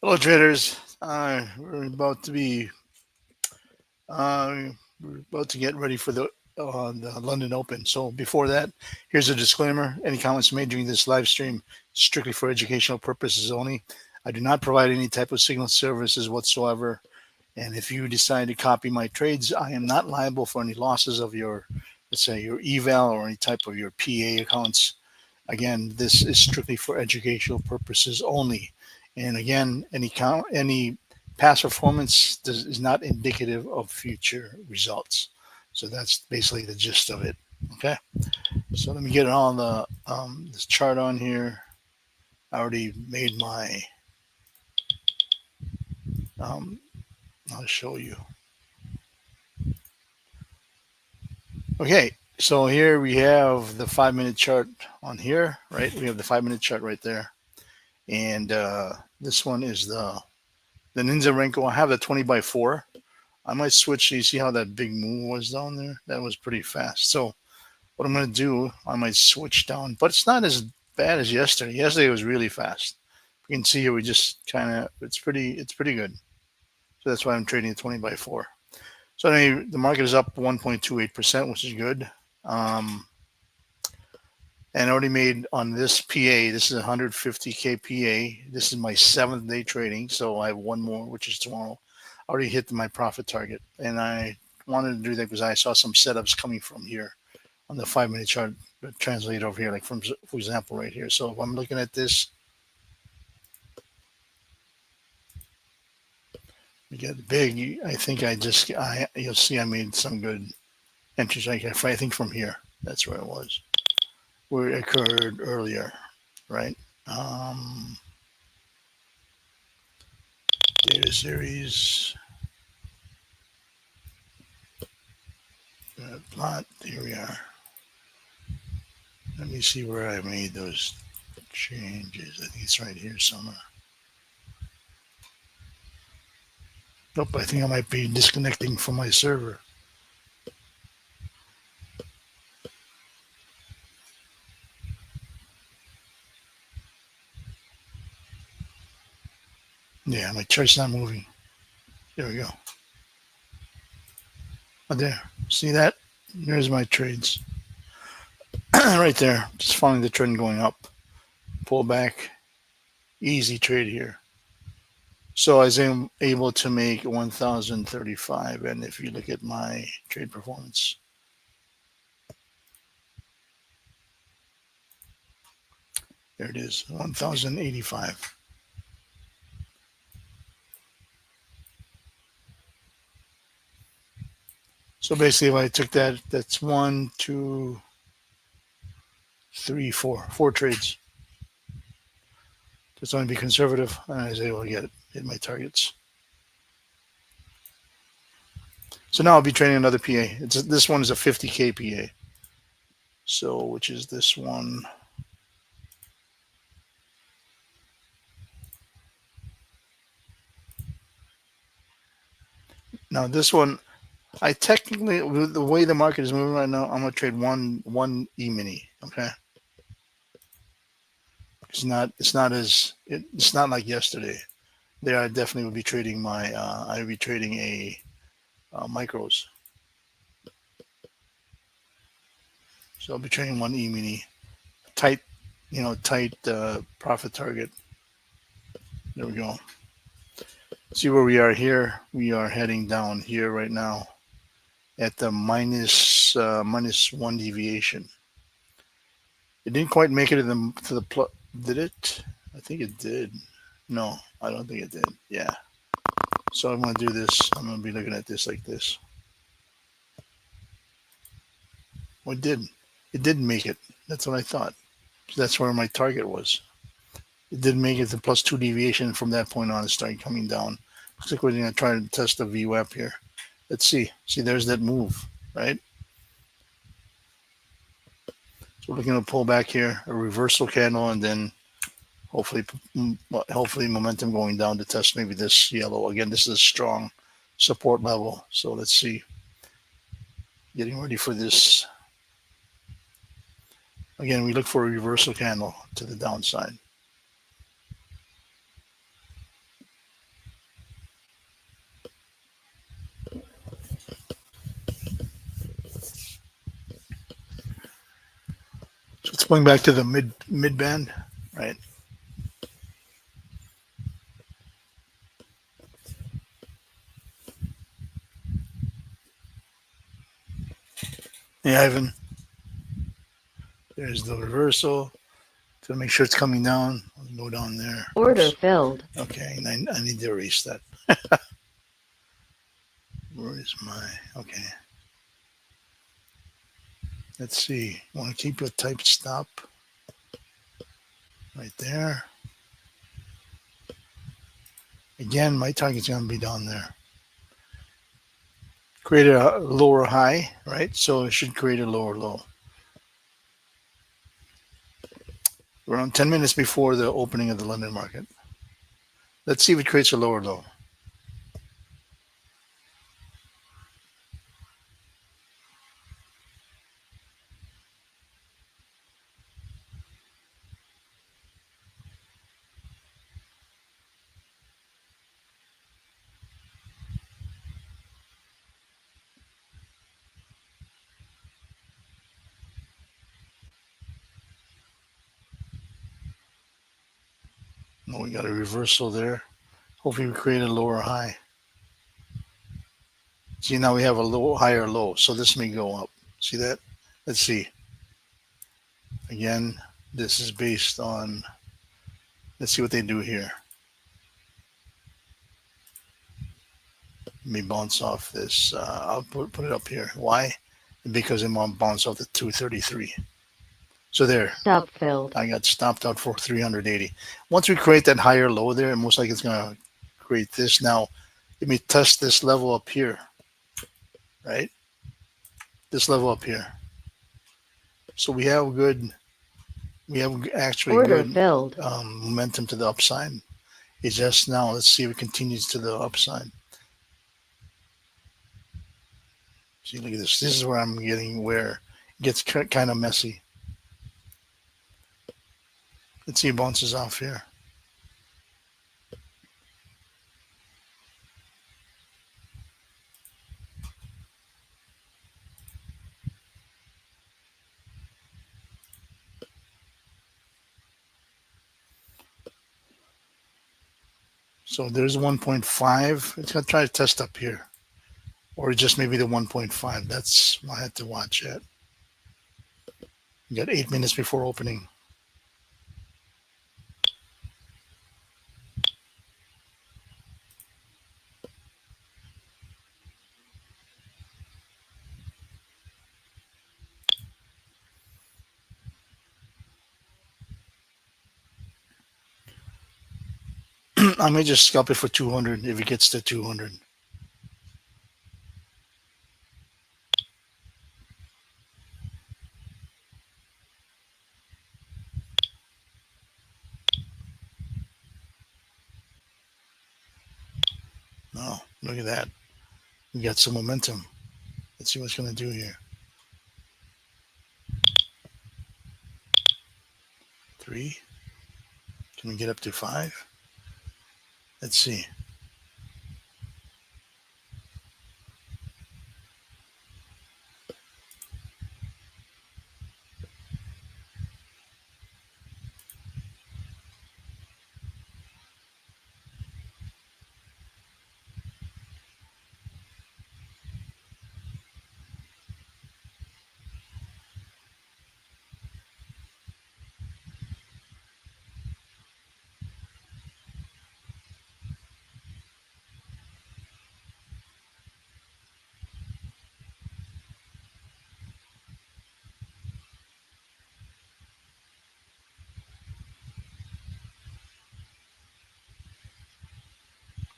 Hello, traders. We're about to get ready for the London Open. So before that, here's a disclaimer: any comments made during this live stream strictly for educational purposes only. I do not provide any type of signal services whatsoever. And if you decide to copy my trades, I am not liable for any losses of your, let's say, your eval or any type of your PA accounts. Again, this is strictly for educational purposes only. And again, any past performance is not indicative of future results. So that's basically the gist of it. Okay. So let me get all this chart on here. I already made my. Um, I'll show you. Okay. So here we have the 5 minute chart on here, right? We have the 5 minute chart right there, and this one is the Ninja Renko. I have the 20 by 4. I might switch. You see how that big move was down there? That was pretty fast. So what I'm going to do, I might switch down, but it's not as bad as yesterday. Yesterday was really fast. You can see here we just kind of it's pretty good. So that's why I'm trading at 20 by 4. So anyway, the market is up 1.28%, which is good. And I already made on this PA. This is 150K PA. This is my 7th day trading, so I have one more, which is tomorrow. I already hit my profit target, and I wanted to do that because I saw some setups coming from here on the 5 minute chart. Translate over here, like from for example, right here. So if I'm looking at this, we get big. I think you'll see I made some good entries. I think from here, that's where it was, where it occurred earlier, right? Um, Data series, plot. Here we are. Let me see where I made those changes. I think it's right here somewhere. Nope, I think I might be disconnecting from my server. Yeah, my chart's not moving. There we go. Oh, there. See that? There's my trades. Right there. Just following the trend going up. Pull back. Easy trade here. So I was able to make 1,035. And if you look at my trade performance, there it is, 1,085. So basically, if I took that, that's one, two, three, four trades. Just want to be conservative, and I was able to hit my targets. So now I'll be trading another PA. This one is a 50K PA. So which is this one? Now this one, I technically, with the way the market is moving right now, I'm gonna trade one E mini. Okay, it's not like yesterday. There I definitely would be trading I would be trading a micros. So I'll be trading one E mini, tight, tight profit target. There we go. See where we are here. We are heading down here right now at the minus one deviation. It didn't quite make it to the plus. Did it? I think it did. No, I don't think it did. Yeah. So I'm gonna do this. I'm gonna be looking at this like this. Well, it did. It didn't make it. That's what I thought. That's where my target was. It didn't make it to plus two deviation. From that point on, it started coming down. Looks like we're gonna try to test the VWAP here. Let's see. See, there's that move, right? So we're looking to pull back here, a reversal candle, and then hopefully, hopefully momentum going down to test maybe this yellow. Again, this is a strong support level. So let's see. Getting ready for this. Again, we look for a reversal candle to the downside. Going back to the mid band, right? Yeah, Ivan. There's the reversal. To make sure it's coming down, I'll go down there. Order Oops. filled. Okay, and I need to erase that. Where is my? Okay. Let's see. Want to keep a type stop right there. Again, my target's going to be down there. Create a lower high, right? So it should create a lower low. Around 10 minutes before the opening of the London market. Let's see if it creates a lower low. No, we got a reversal there. Hopefully we create a lower high. See, now we have a low, higher low. So this may go up. See that? Let's see. Again, this is based on, let's see what they do here. Let me bounce off this. I'll put it up here. Why? Because it won't bounce off the 233. So there, Stop filled. I got stopped out for 380. Once we create that higher low there, most likely it's going to create this. Now, let me test this level up here, right? This level up here. So we have actually Order good filled. momentum to the upside. It's just now, let's see if it continues to the upside. See, look at this. This is where I'm getting where it gets kind of messy. Let's see it bounces off here. So there's 1.5. It's going to try to test up here. Or just maybe the 1.5. That's what I had to watch at. You got 8 minutes before opening. I may just scalp it for 200 if it gets to 200. Oh, look at that. We got some momentum. Let's see what's going to do here. 3. Can we get up to 5? Let's see.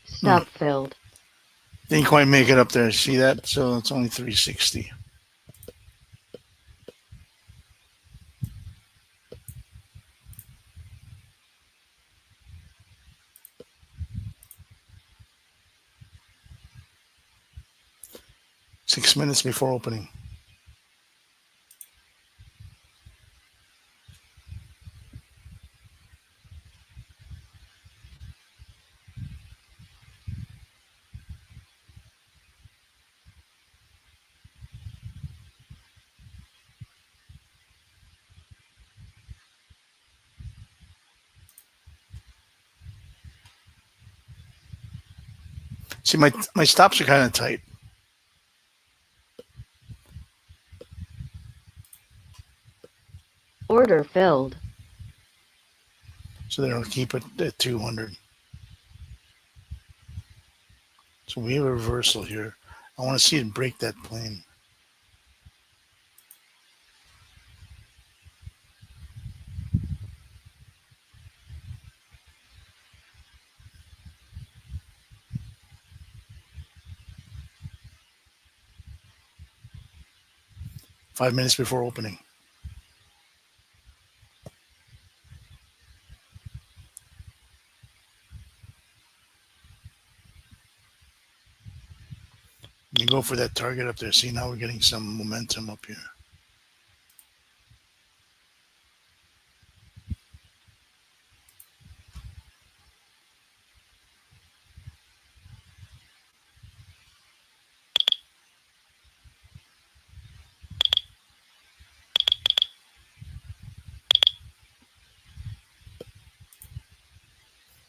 Stop filled. Didn't quite make it up there. See that? So it's only 360. Six minutes before opening. See, my stops are kind of tight. Order filled. So then I'll keep it at 200. So we have a reversal here. I want to see it break that plane. Five minutes before opening. You go for that target up there. See, now we're getting some momentum up here.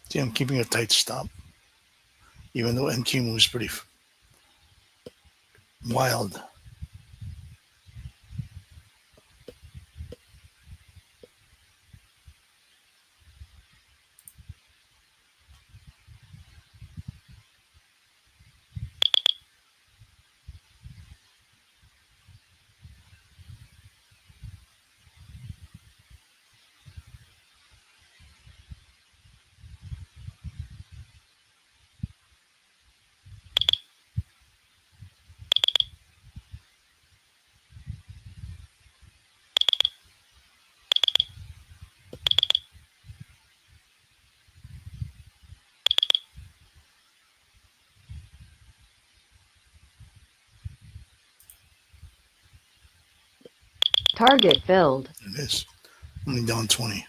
See, I'm keeping a tight stop, even though NQ moves pretty wild. Target filled. There it is. Only down 20.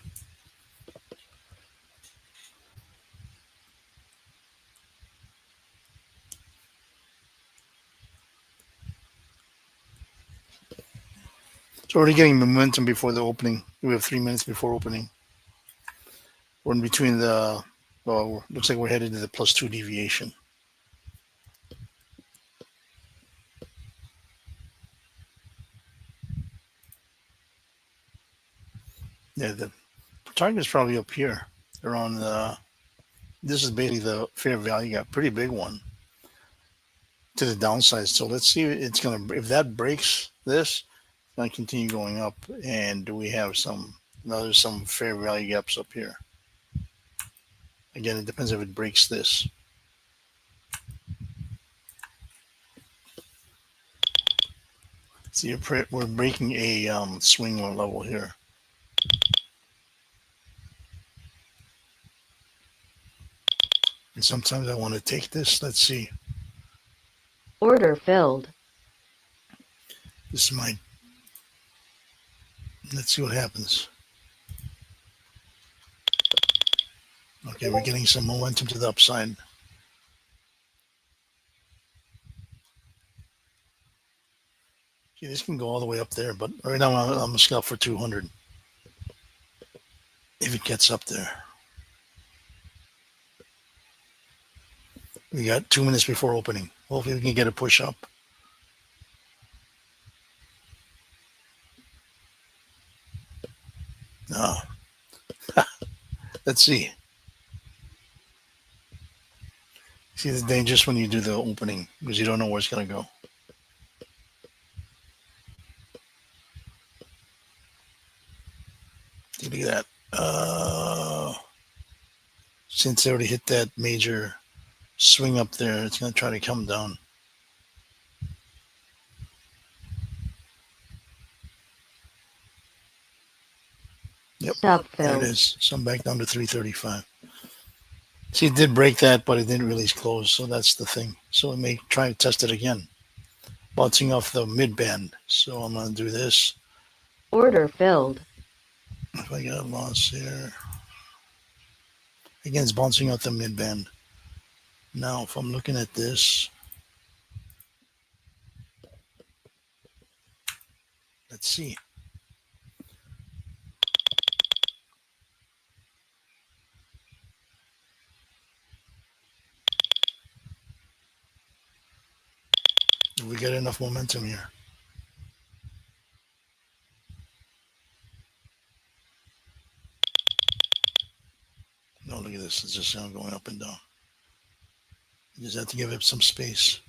So already getting momentum before the opening. We have 3 minutes before opening. We're in between the, well, looks like we're headed to the +2 deviation. Yeah, the target is probably up here around the, this is basically the fair value gap, pretty big one to the downside. So let's see, it's going to, if that breaks this, it's going to continue going up. And do we have some, now there's some fair value gaps up here. Again, it depends if it breaks this. See, we're breaking a swing level here. And sometimes I want to take this. Let's see. Order filled. This is my, let's see what happens. Okay, we're getting some momentum to the upside. See, this can go all the way up there, but right now I'm going to scalp for 200. If it gets up there. We got 2 minutes before opening. Hopefully we can get a push up. No. Let's see. See, it's dangerous when you do the opening because you don't know where it's going to go. Look at that. Since they already hit that major swing up there, it's going to try to come down. Yep, Stop there it filled. is. So I'm back down to 335. See, it did break that, but it didn't really close. So that's the thing. So we may try to test it again. Bouncing off the mid band. So I'm going to do this. Order filled. If I get a loss here. Again, it's bouncing off the mid band. Now, if I'm looking at this, let's see. get enough momentum here. No, look at this. It's just going up and down. You just have to give it some space.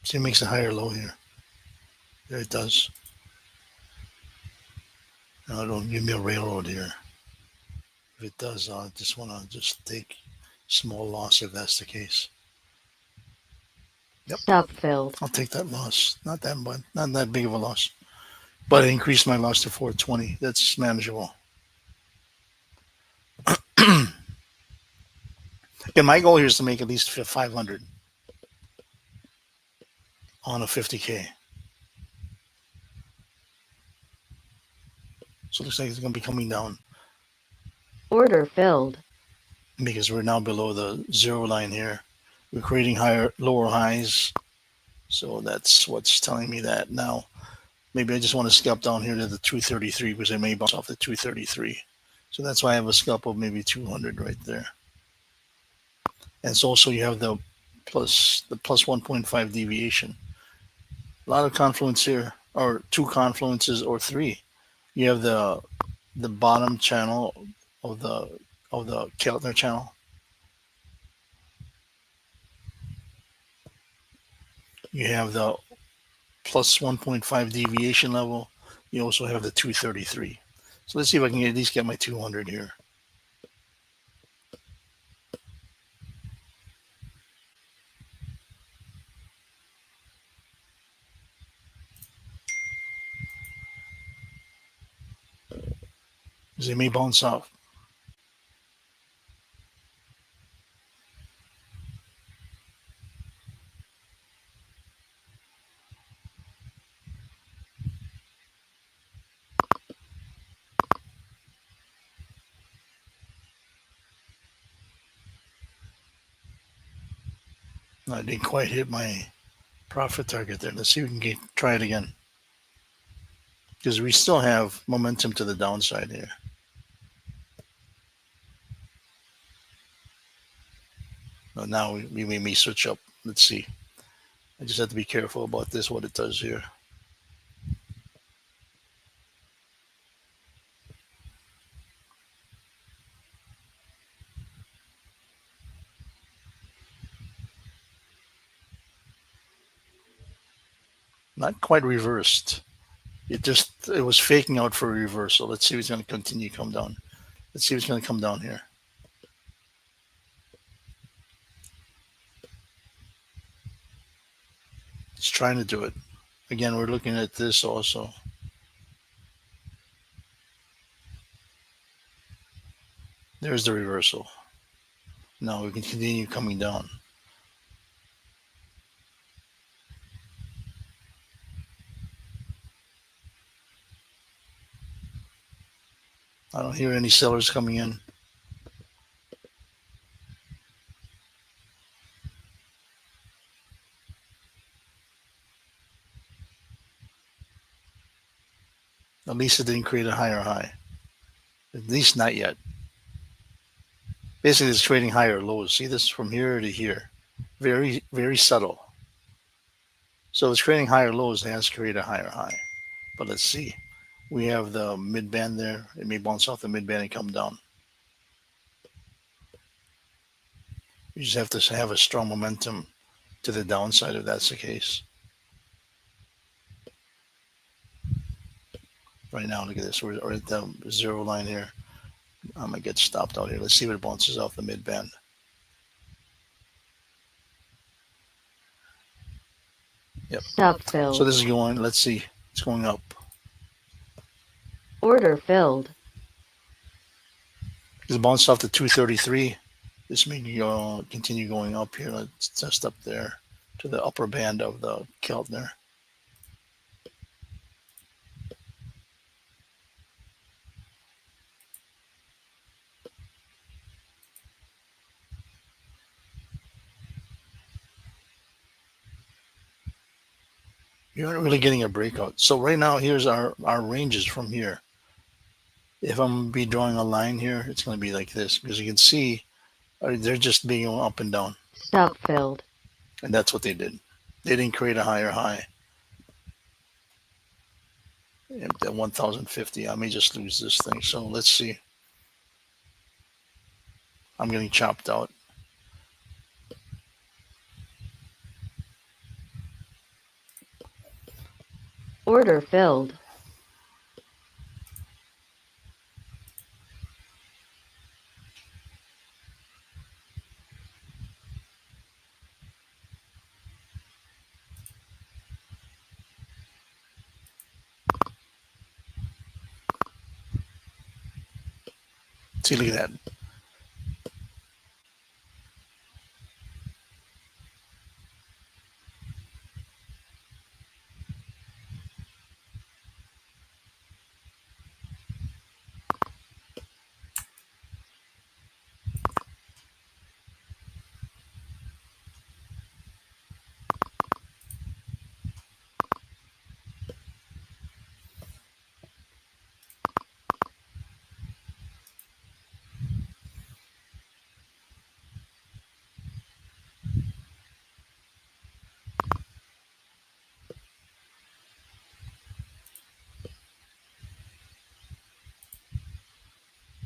See, it makes a higher low here. There it does. Now, don't give me a railroad here. If it does, I just want to just take small loss if that's the case. Yep. Stop filled. I'll take that loss. Not that big of a loss. But I increased my loss to 420. That's manageable. And my goal here is to make at least 500 on a 50K. So it looks like it's going to be coming down Order filled. because we're now below the zero line here. We're creating lower highs. So that's what's telling me that. Now, maybe I just want to scalp down here to the 233 because I may bounce off the 233. So that's why I have a scalp of maybe 200 right there. And so also you have the plus 1.5 deviation. A lot of confluence here, or two confluences or three. You have the bottom channel of the Keltner channel. You have the plus 1.5 deviation level. You also have the 233. So let's see if I can at least get my 200 here. Because they may bounce off. I didn't quite hit my profit target there. Let's see if we can try it again. Because we still have momentum to the downside here. Now we may switch up. Let's see. I just have to be careful about this, what it does here. Not quite reversed. It was faking out for a reversal. Let's see if it's going to continue to come down. Let's see if it's going to come down here. It's trying to do it. Again, we're looking at this also. There's the reversal. Now we can continue coming down. I don't hear any sellers coming in. At least it didn't create a higher high. At least not yet. Basically, it's trading higher lows. See this from here to here. Very, very subtle. So it's creating higher lows. It has to create a higher high. But let's see. We have the mid band there. It may bounce off the mid band and come down. You just have to have a strong momentum to the downside if that's the case. Right now, look at this. We're at the zero line here. I'm going to get stopped out here. Let's see what it bounces off the mid band. Yep. Stop filled. So this is going, let's see. It's going up. Order filled. It's bounced off the 233. This may continue going up here. Let's test up there to the upper band of the Keltner. You aren't really getting a breakout. So right now, here's our ranges from here. If I'm gonna be drawing a line here, it's going to be like this because you can see they're just being up and down, Stop filled. and that's what they did. They didn't create a higher high at 1050. I may just lose this thing. So let's see. I'm getting chopped out. Order filled. See, look at that.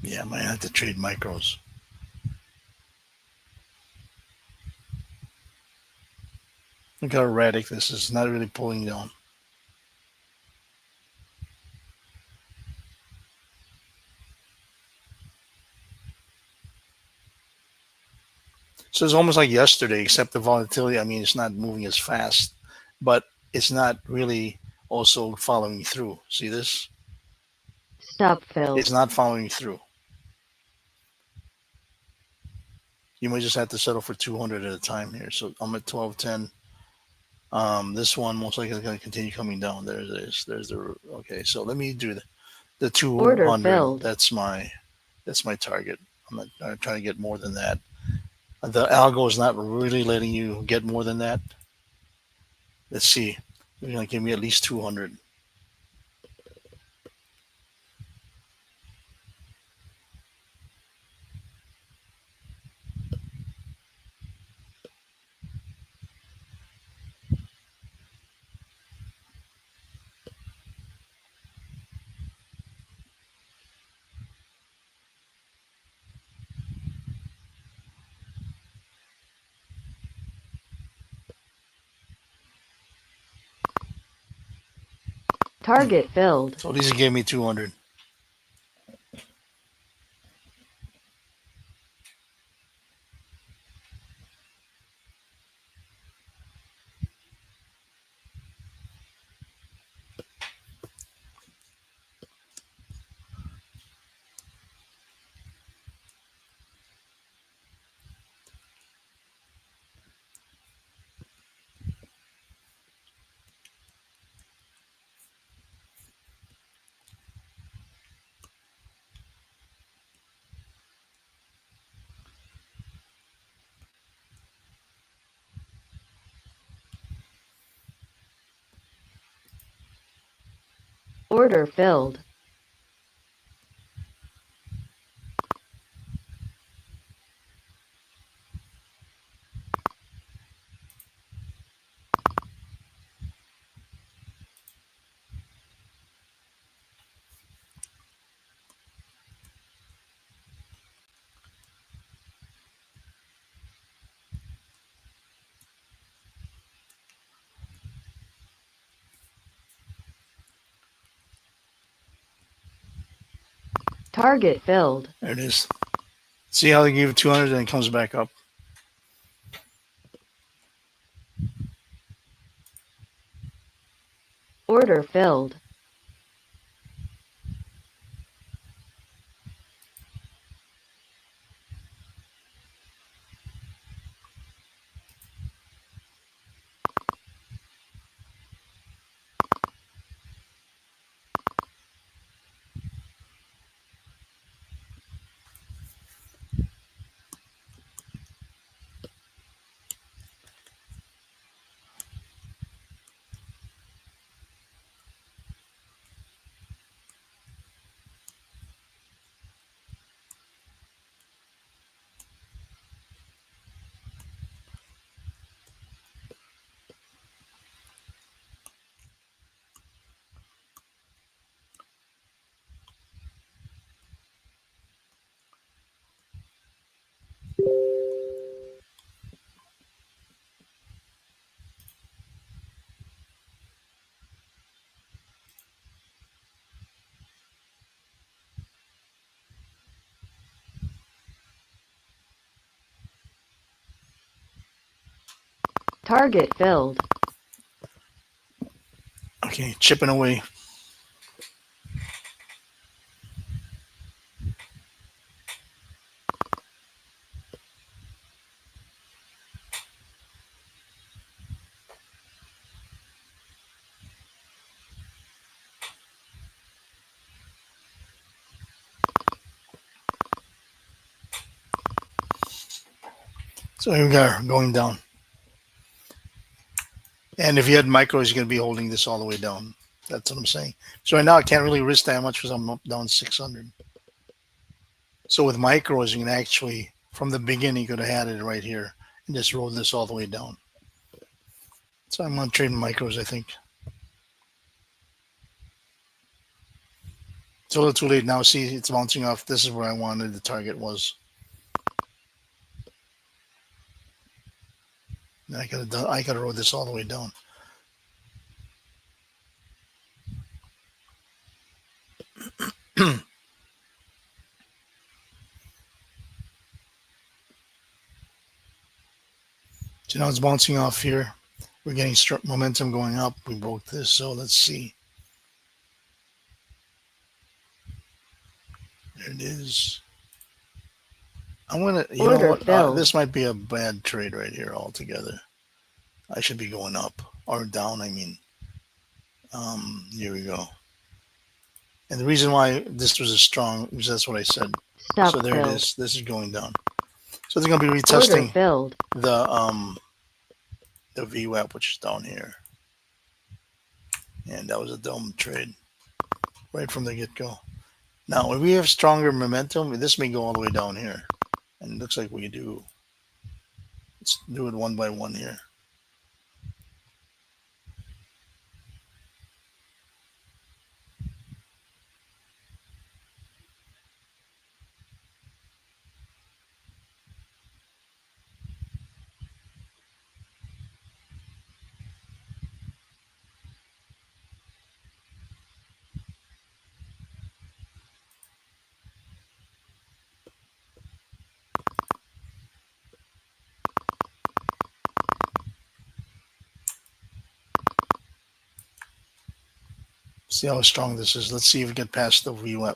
Yeah, I might have to trade micros. Look how erratic this is. Not really pulling down. So it's almost like yesterday, except the volatility. I mean, it's not moving as fast, but it's not really also following through. See this? Stop filled. It's not following through. You might just have to settle for 200 at a time here. So I'm at 1210. This one most likely is going to continue coming down. There it is. There's the okay. So let me do the 200. Order filled. That's my target. I'm not trying to get more than that. The algo is not really letting you get more than that. Let's see. They're going to give me at least 200. Target filled. So these gave me 200. Order filled. Target filled. There it is. See how they gave it 200 and it comes back up? Order filled. Target filled. Okay, chipping away. So here we go, going down. And if you had micros, you're going to be holding this all the way down. That's what I'm saying. So right now I can't really risk that much because I'm up down 600. So with micros, you can actually, from the beginning, you could have had it right here and just rolled this all the way down. So I'm going to trade micros, I think. It's a little too late now. See, it's bouncing off. This is where I wanted the target was. And I gotta roll this all the way down. So now it's bouncing off here. We're getting momentum going up. We broke this, so let's see. There it is. I'm gonna, you know Order what? filled. This might be a bad trade right here altogether. I should be going up or down. I mean, here we go. And the reason why this was a strong, because that's what I said. Stop So there it filled. is. This is going down. So they're gonna be Order retesting filled. the VWAP, which is down here. And that was a dumb trade right from the get-go. Now, if we have stronger momentum, this may go all the way down here. And it looks like we do. Let's do it one by one here. See how strong this is. Let's see if we get past the VWAP.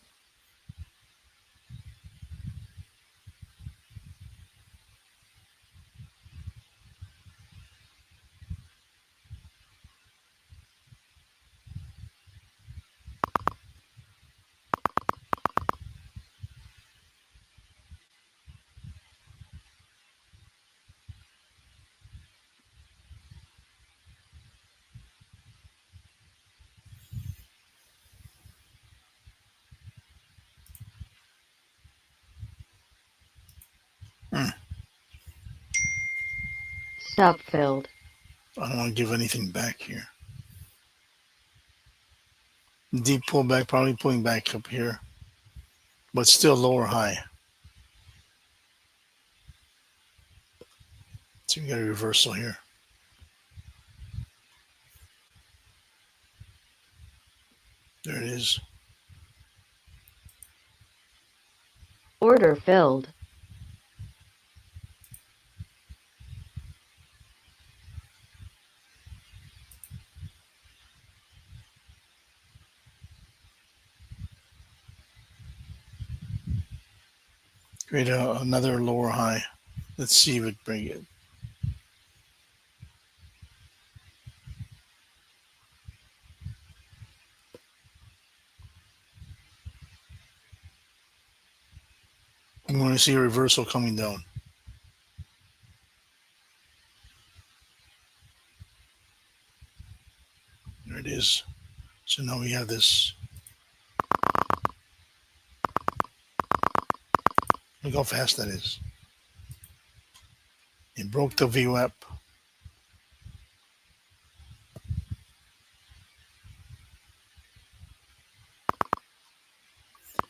Stop filled. I don't want to give anything back here. Deep pullback, probably pulling back up here, but still lower high. So we got a reversal here. There it is. Order filled. Create another lower high. Let's see if it bring it. I'm going to see a reversal coming down. There it is. So now we have this. Look how fast that is. It broke the VWAP.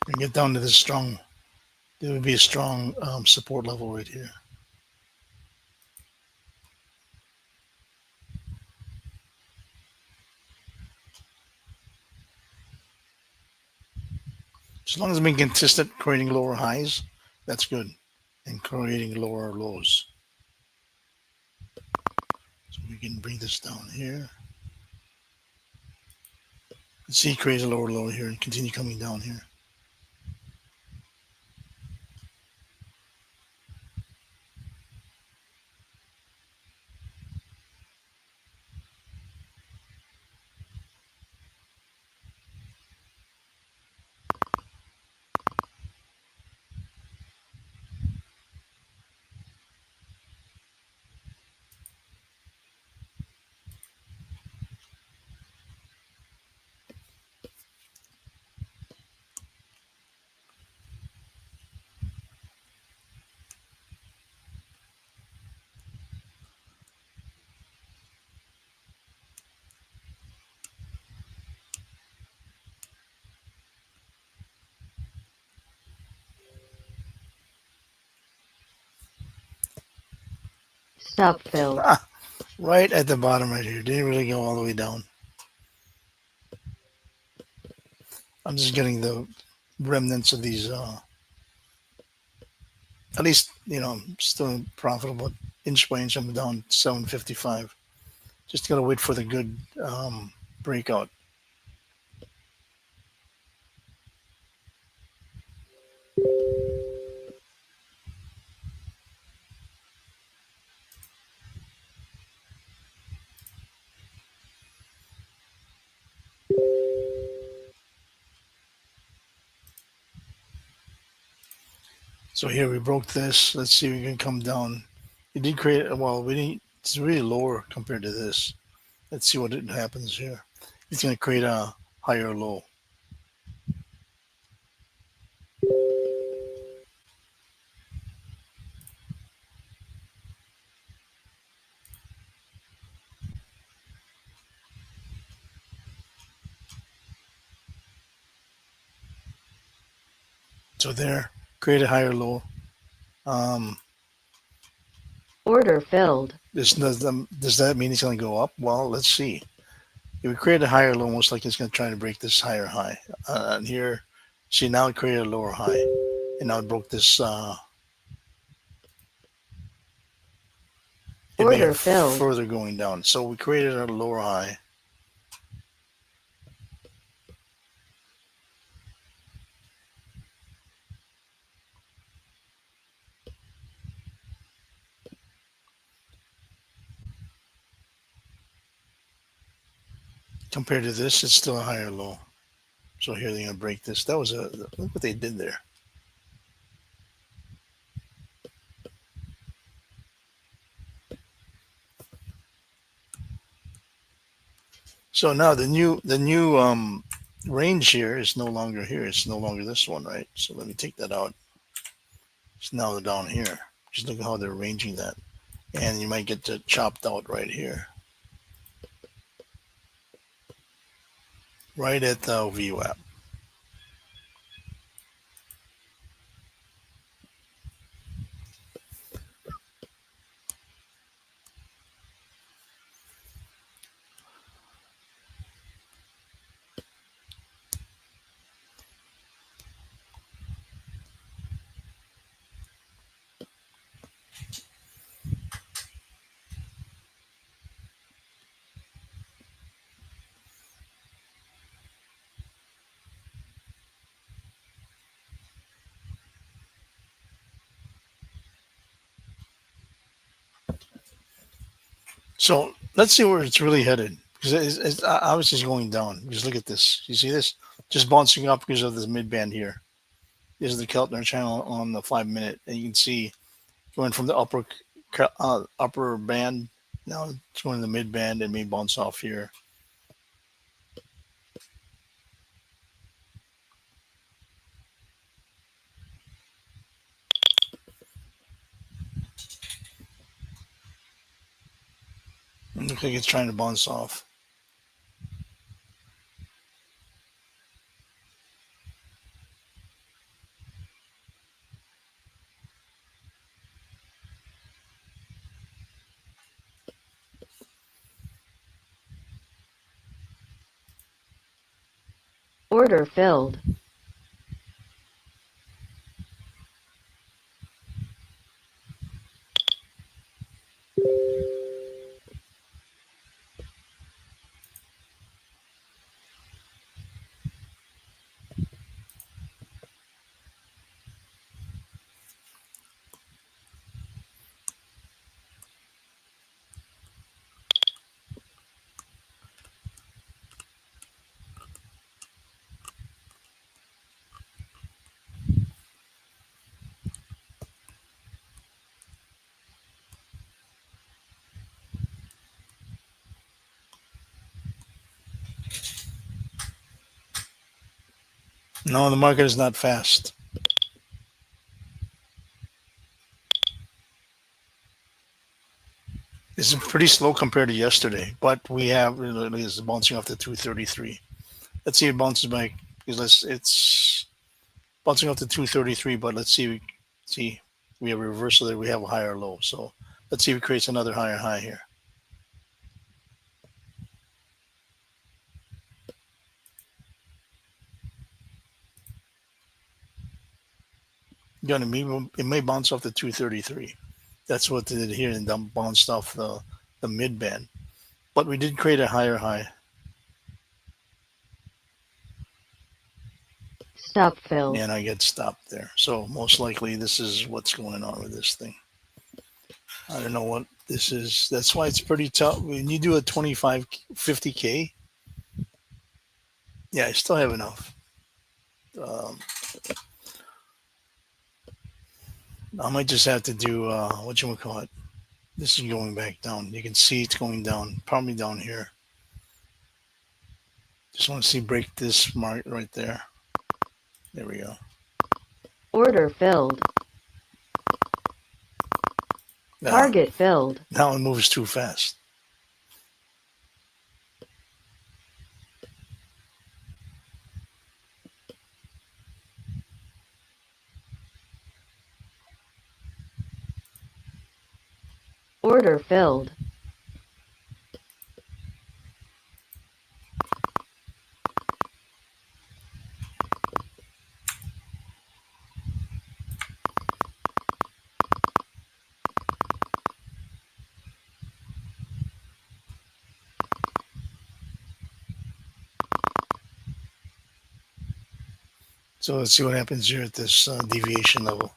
And get down to this strong. There would be a strong support level right here. As long as I'm being consistent, creating lower highs, that's good. And creating lower lows. So we can bring this down here. Let's see, create a lower low here and continue coming down here. Stop filled. Ah, right at the bottom right here. Didn't really go all the way down. I'm just getting the remnants of these. At least I'm still profitable. Inch by inch, I'm down 755. Just gotta wait for the good breakout. So here we broke this. Let's see if we can come down. It did create. Well, we didn't. It's really lower compared to this. Let's see what happens here. It's gonna create a higher low. So there, create a higher low. Um, Order filled. does that mean it's gonna go up? Well, let's see. If we create a higher low, most likely it's gonna try to break this higher high. And here, see now it created a lower high, and now it broke this. It may Order have filled. further going down. So we created a lower high. Compared to this, it's still a higher low. So here they're gonna break this. That was look what they did there. So now the new range here is no longer here. It's no longer this one, right? So let me take that out. It's now down here. Just look at how they're arranging that, and you might get chopped out right here, right at the VWAP. So let's see where it's really headed because it's obviously going down. Just look at this. You see this? Just bouncing up because of this mid band here. This is the Keltner channel on the 5 minute, and you can see going from the upper band. Now it's going to the mid band and may bounce off here. It looks like it's trying to bounce off. Order filled. No, the market is not fast. It's pretty slow compared to yesterday, but we have it's bouncing off the 233. Let's see if it bounces back because it's bouncing off the 233, but let's see we have a reversal there. We have a higher low, so let's see if it creates another higher high here. It may bounce off the 233. That's what it did here and then bounced off the mid band. But we did create a higher high. Stop filled. And I get stopped there. So most likely this is what's going on with this thing. I don't know what this is. That's why it's pretty tough. When you do a 25, 50K, yeah, I still have enough. Um, I might just have to do, what you call it. This is going back down. You can see it's going down, probably down here. Just want to see break this mark right there. There we go. Order filled. Now, Target filled. now it moves too fast. Order filled. So let's see what happens here at this deviation level.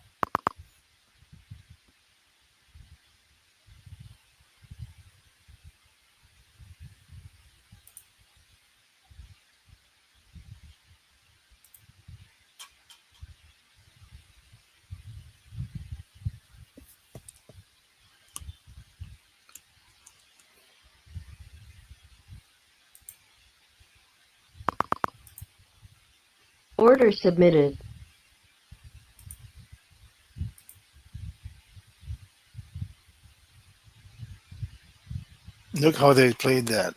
Order submitted. Look how they played that.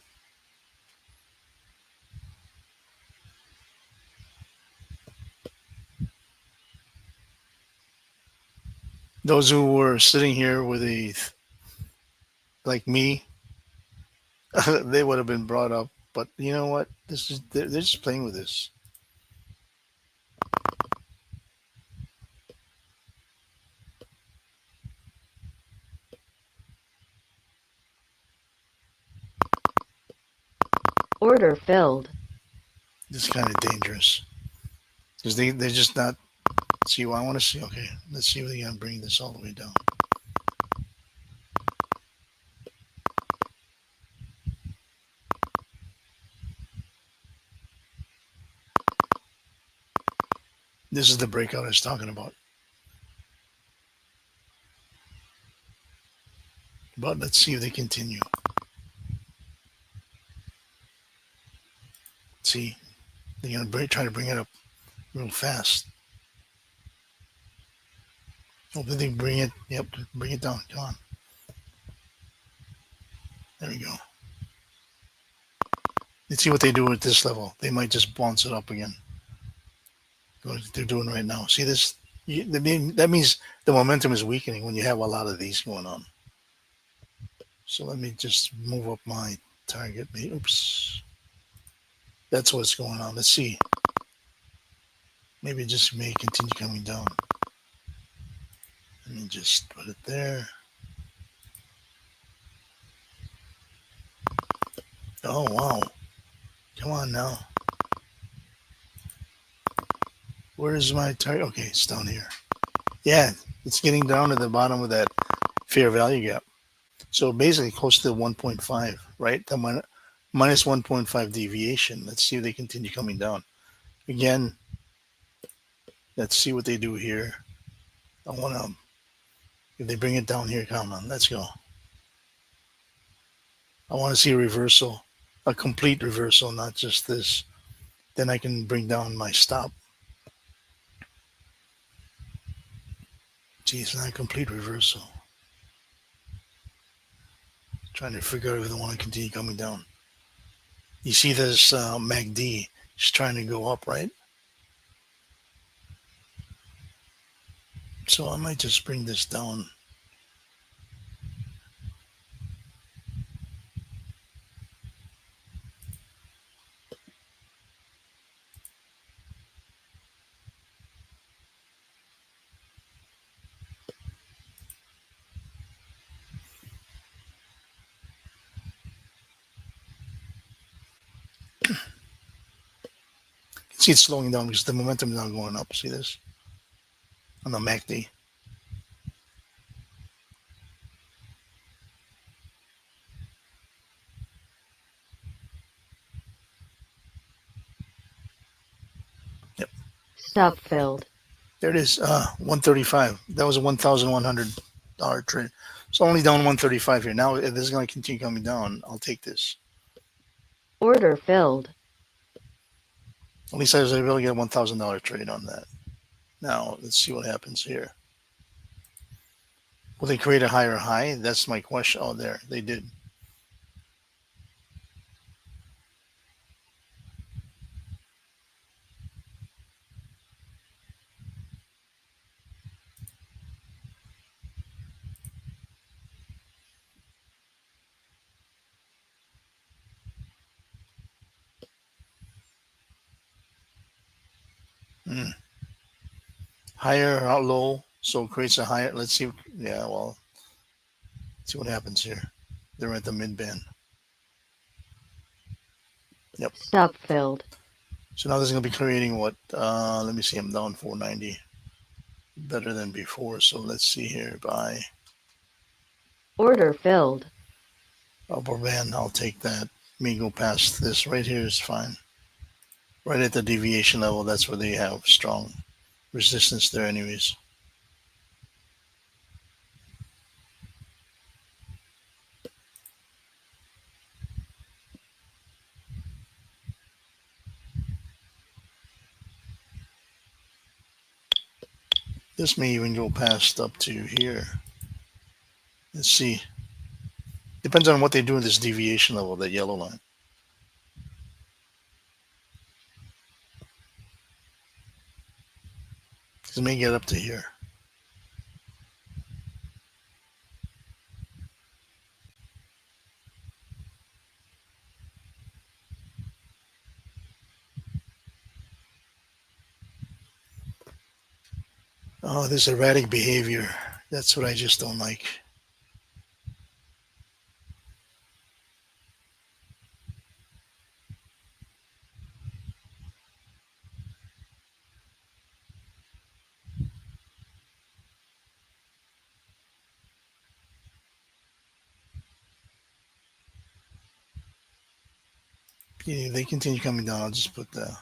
Those who were sitting here with a, like me, they would have been brought up. But you know what? This is they're just playing with this. Order filled. This is kind of dangerous because they're just not. See what I want to see. Okay, let's see if they can bring this all the way down. This is the breakout I was talking about. But let's see if they continue. See, they're gonna try to bring it up real fast. Hopefully they bring it. Yep, bring it down. Come on. There we go. Let's see what they do at this level. They might just bounce it up again. What they're doing right now. See this? That means the momentum is weakening when you have a lot of these going on. So let me just move up my target. Oops. That's what's going on. Let's see. Maybe it just may continue coming down. Let me just put it there. Oh, wow. Come on now. Where is my target? Okay, it's down here. Yeah, it's getting down to the bottom of that fair value gap. So basically close to 1.5, right? The minus 1.5 deviation. Let's see if they continue coming down. Again, let's see what they do here. I want to, if they bring it down here, come on, let's go. I want to see a reversal, a complete reversal, not just this. Then I can bring down my stop. Gee, it's not a complete reversal. Trying to figure out if they want to continue coming down. You see this MACD is trying to go up, right? So I might just bring this down. See it's slowing down because the momentum is now going up. See this? On the MACD. Yep. Stop filled. There it is. 135. That was a $1,100 trade. So only down 135 here. Now, if this is going to continue coming down, I'll take this. Order filled. At least I was able to get a $1,000 trade on that. Now, let's see what happens here. Will they create a higher high? That's my question. Oh, there. They did. Hmm. Higher, out low. So it creates a higher. Let's see. Yeah, well, let's see what happens here. They're at the mid band. Yep. Stop filled. So now this is going to be creating what? Let me see. I'm down 490. Better than before. So let's see here. Buy. Order filled. Upper band. I'll take that. May go past this. Right here is fine. Right at the deviation level. That's where they have strong resistance there anyways. This may even go past up to here. Let's see. Depends on what they do in this deviation level, that yellow line. It may get up to here. Oh, this erratic behavior. That's what I just don't like. Yeah, they continue coming down. I'll just put the.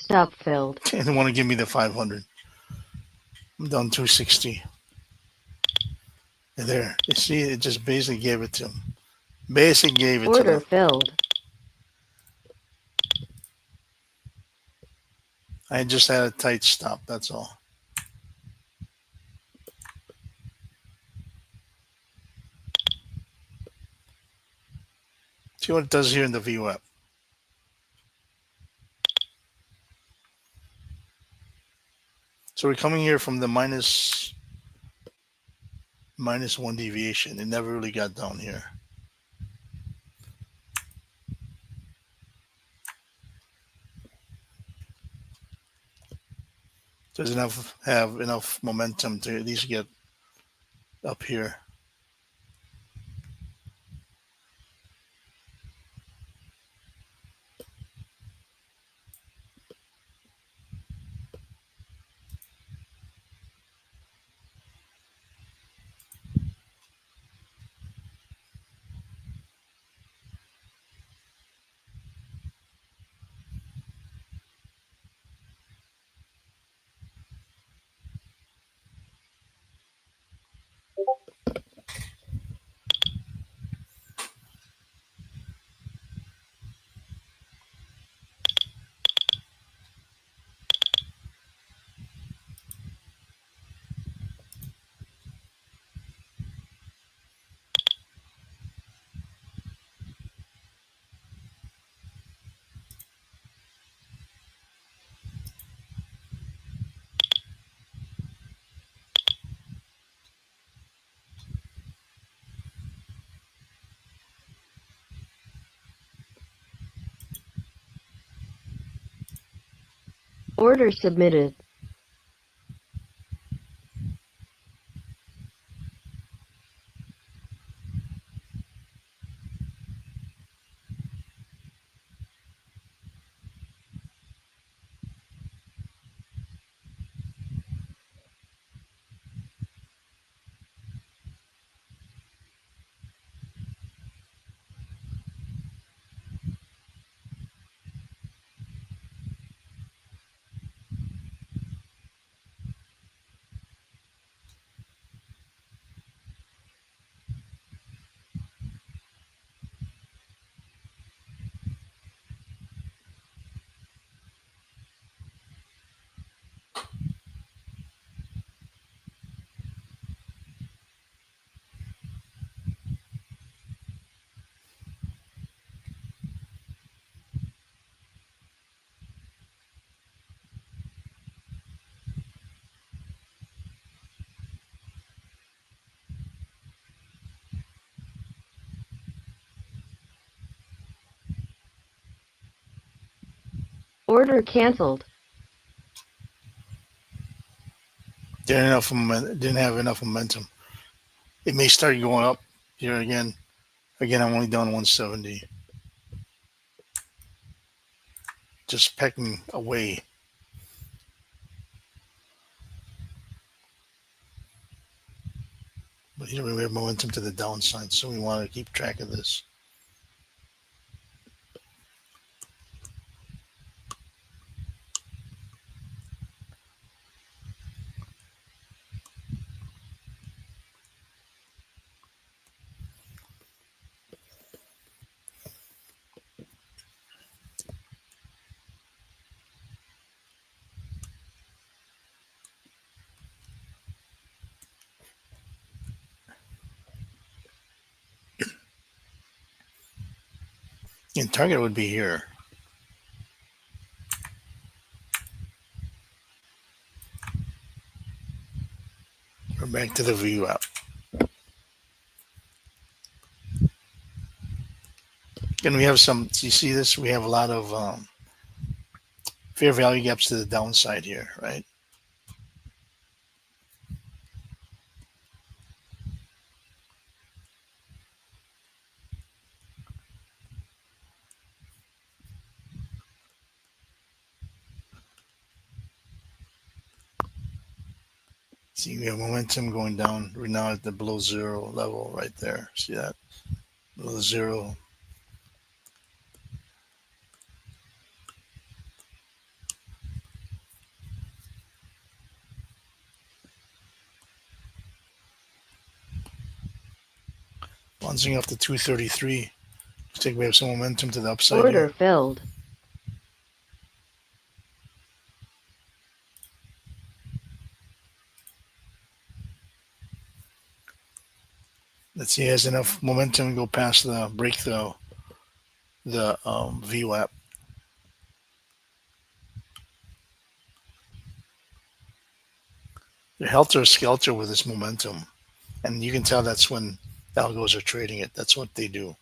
Stop filled. They didn't want to give me the 500. I'm down 260. And there, you see, it just basically gave it to him. Basically gave it to Order them. filled. I just had a tight stop. That's all. See what it does here in the VWAP. So we're coming here from the minus one deviation. It never really got down here. Doesn't have enough momentum to at least get up here. Order submitted. Order canceled. Didn't have enough momentum. It may start going up here again. Again, I'm only down 170. Just pecking away. But here we have momentum to the downside, so we want to keep track of this. And target would be here. We're back to the VWAP. And we have some, you see this? We have a lot of fair value gaps to the downside here, right? See, we have momentum going down. We're now at the below zero level right there. See that? Below zero. Bouncing off the 233. Looks like we have some momentum to the upside Order here. filled. Let's see, it has enough momentum to go past the break the VWAP. They're helter skelter with this momentum, and you can tell that's when algos are trading it. That's what they do.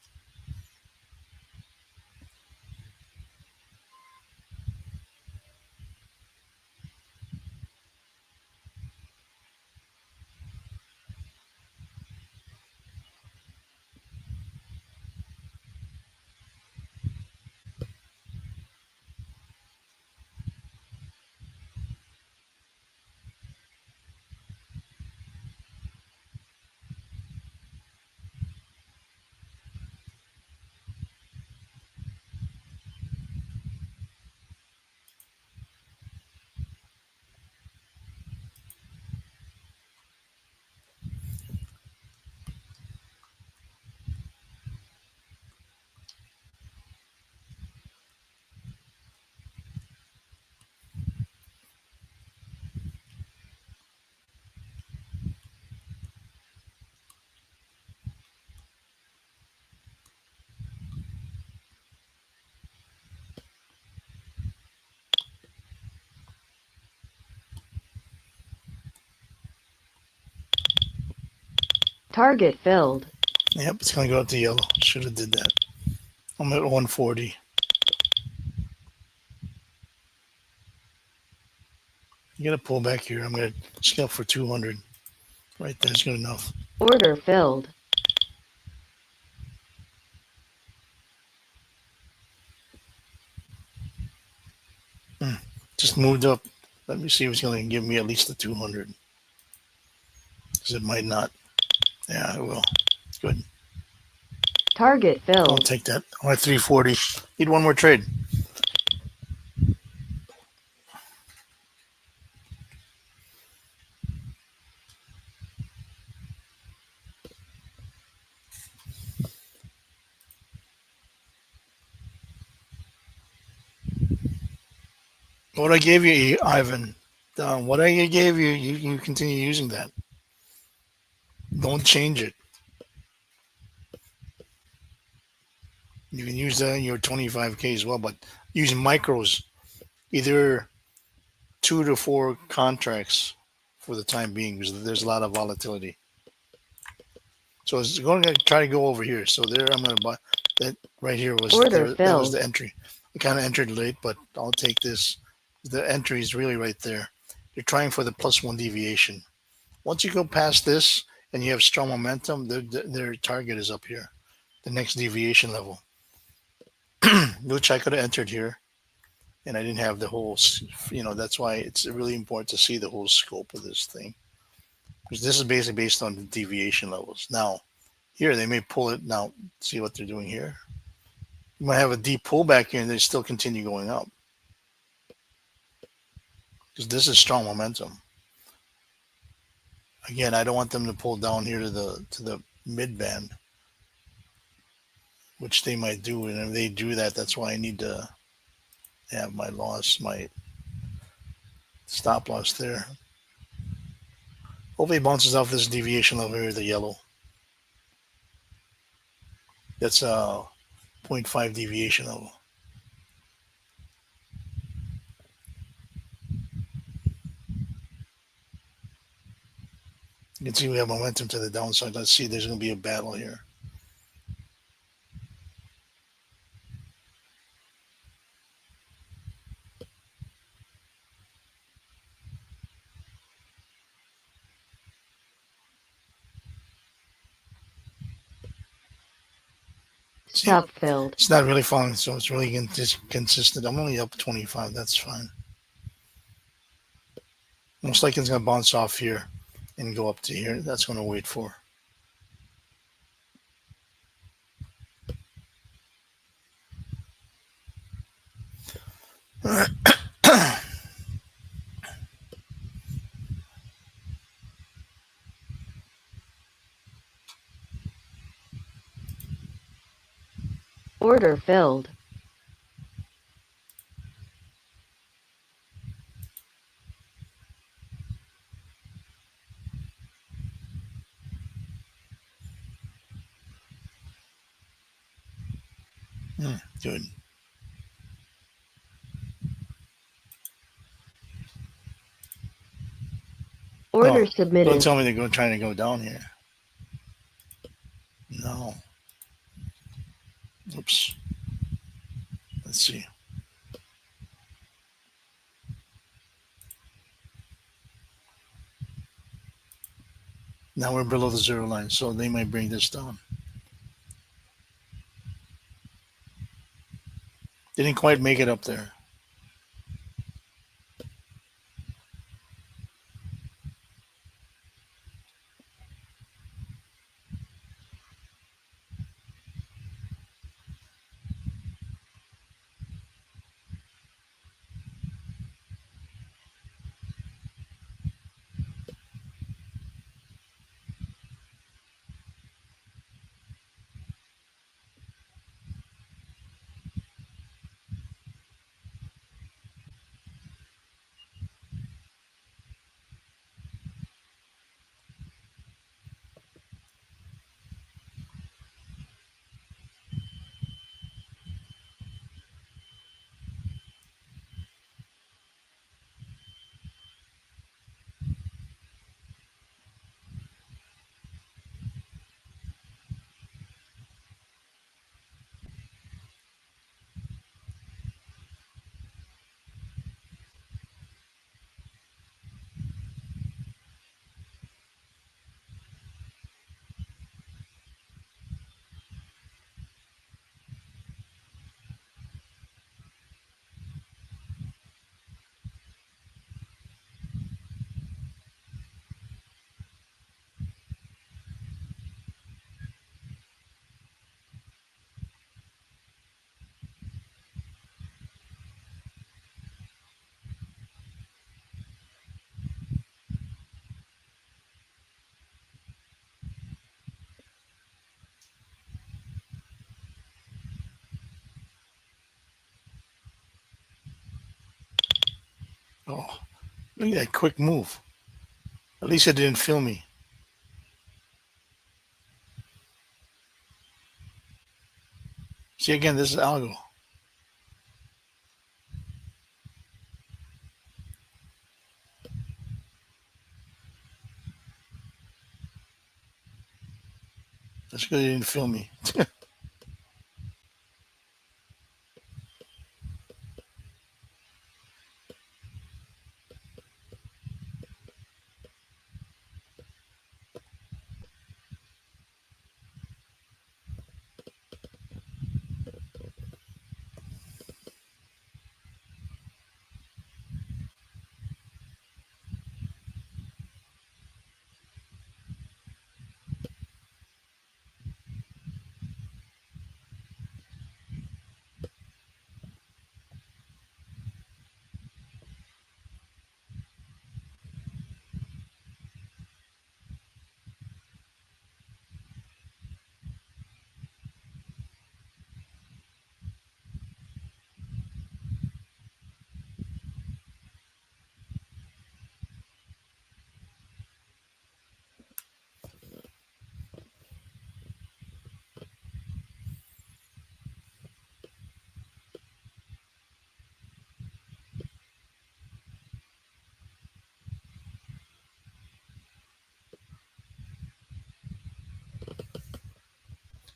Target filled. Yep, it's gonna go up to yellow. Should have did that. I'm at 140. You gotta pull back here. I'm gonna scalp for 200. Right there's good enough. Order filled. Just moved up. Let me see if it's gonna give me at least the 200. Because it might not. Yeah, it will. Good. Target I'll filled. take that. I'm at 340. Need one more trade. What I gave you, Ivan, what I gave you, you continue using that. Don't change it. You can use that in your 25K as well, but using micros, either 2 to 4 contracts for the time being, because there's a lot of volatility. So it's going to try to go over here. So there, I'm going to buy that right here was Order there, that was filled. the entry. I kind of entered late, but I'll take this. The entry is really right there. You're trying for the +1 deviation. Once you go past this and you have strong momentum, their target is up here, the next deviation level, which I could have entered here, and I didn't have the whole. That's why it's really important to see the whole scope of this thing, because this is basically based on the deviation levels. Now, here they may pull it. Now, see what they're doing here. You might have a deep pullback here, and they still continue going up, because this is strong momentum. Again, I don't want them to pull down here to the mid band, which they might do. And if they do that, that's why I need to have my stop loss there. Hopefully it bounces off this deviation level here, the yellow. That's a 0.5 deviation level. You can see we have momentum to the downside. Let's see, there's going to be a battle here. See, Stop filled. it's not really falling, so it's really consistent. I'm only up 25. That's fine. Most likely it's going to bounce off here and go up to here. That's going to wait for. Order filled. Good. Order Don't submitted. tell me they're trying to go down here. No. Oops. Let's see. Now we're below the zero line, so they might bring this down. Didn't quite make it up there. Oh, look at that quick move. At least it didn't feel me. See, again, this is algo. That's because it didn't feel me.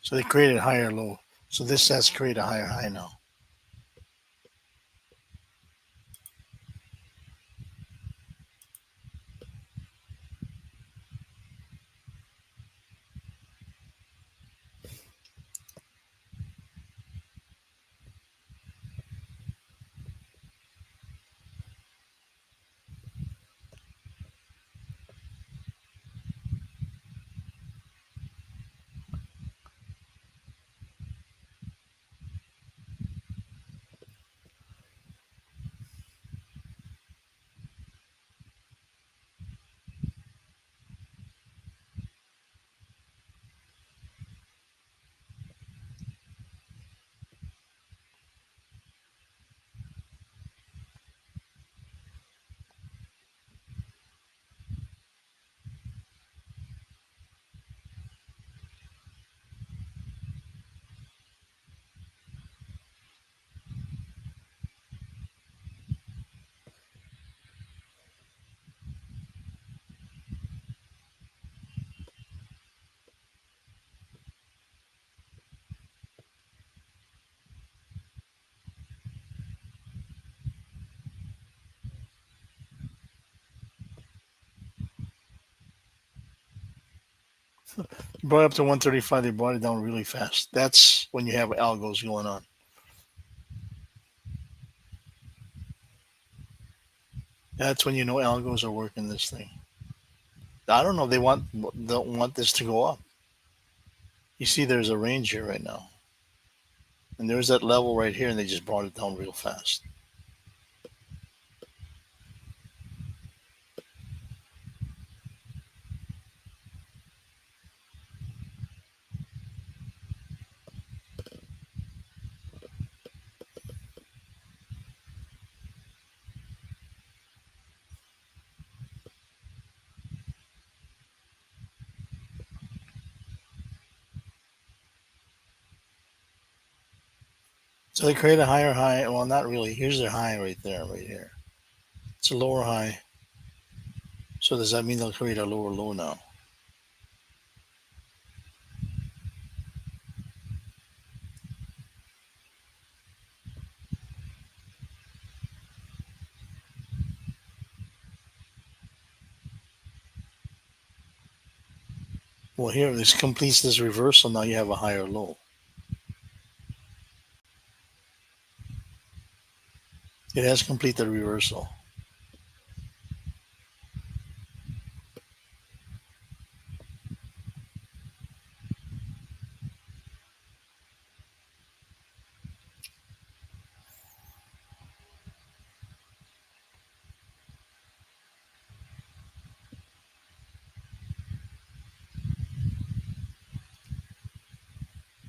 So they created a higher low. So this has to create a higher high now. Brought up to 135, they brought it down really fast. That's when you have algos going on. That's when you know algos are working this thing. I don't know if don't want this to go up. You see, there's a range here right now, and there's that level right here, and they just brought it down real fast. So they create a higher high. Well, not really. Here's their high right there, right here. It's a lower high. So does that mean they'll create a lower low now? Well, here this completes this reversal. Now you have a higher low. It has completed the reversal.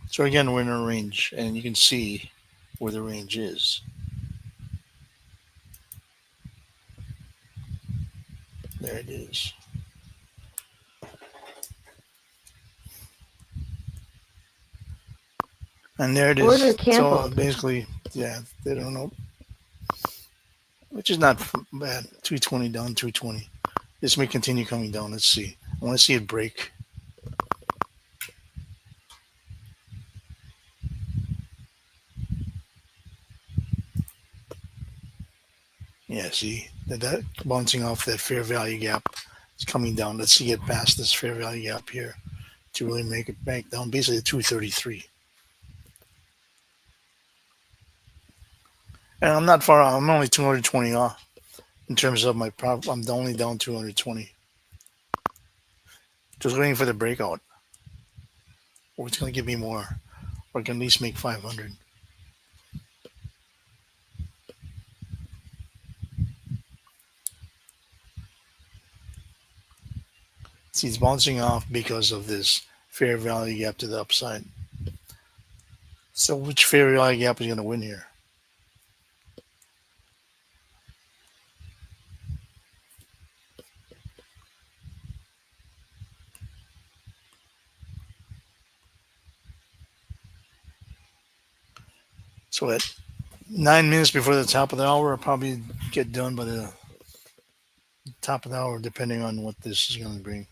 So again, we're in a range, and you can see where the range is. There it is. And there it Order is. So canceled. basically, yeah, they don't know, which is not bad. 220 down, 220. This may continue coming down. Let's see. I want to see it break. Yeah, see that bouncing off that fair value gap. It's coming down. Let's see it past this fair value gap here to really make it back down. Basically, 233. And I'm not far off. I'm only 220 off in terms of my prop. I'm only down 220. Just waiting for the breakout. Or it's going to give me more. Or I can at least make 500. See, it's bouncing off because of this fair value gap to the upside. So which fair value gap is going to win here? So at 9 minutes before the top of the hour, I'll probably get done by the top of the hour, depending on what this is going to bring.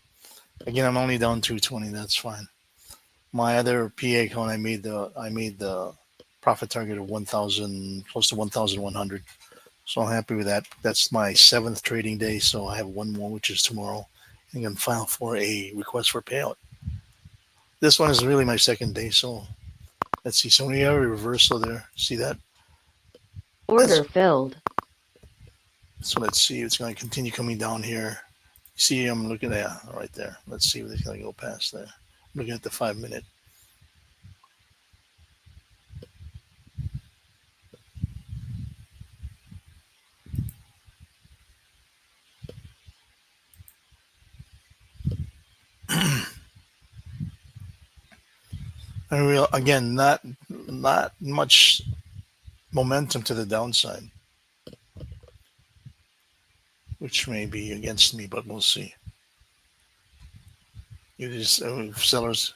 Again, I'm only down 220. That's fine. My other PA account, I made the profit target of 1,000, close to 1,100. So I'm happy with that. That's my 7th trading day, so I have one more, which is tomorrow. I'm going to file for a request for payout. This one is really my 2nd day, so let's see. So we have a reversal there. See that? Order filled. So let's see. It's going to continue coming down here. See, I'm looking at right there. Let's see if it's going to go past there. I'm looking at the 5 minute. And real again, not much momentum to the downside, which may be against me, but we'll see. You just sellers,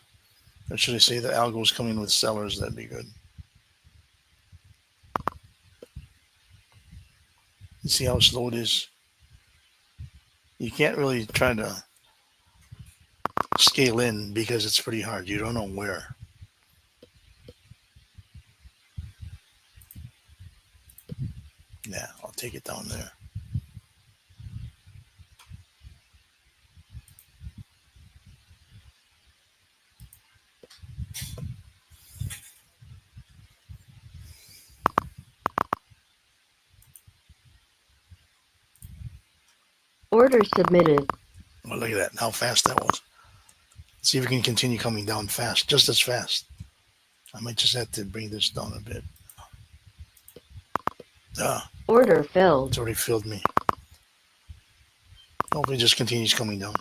or should I say the algos coming with sellers? That'd be good. You see how slow it is. You can't really try to scale in because it's pretty hard. You don't know where. Yeah, I'll take it down there. Order submitted. Oh, look at that, how fast that was. See if we can continue coming down fast, just as fast. I might just have to bring this down a bit. Order filled. It's already filled me. Hopefully it just continues coming down.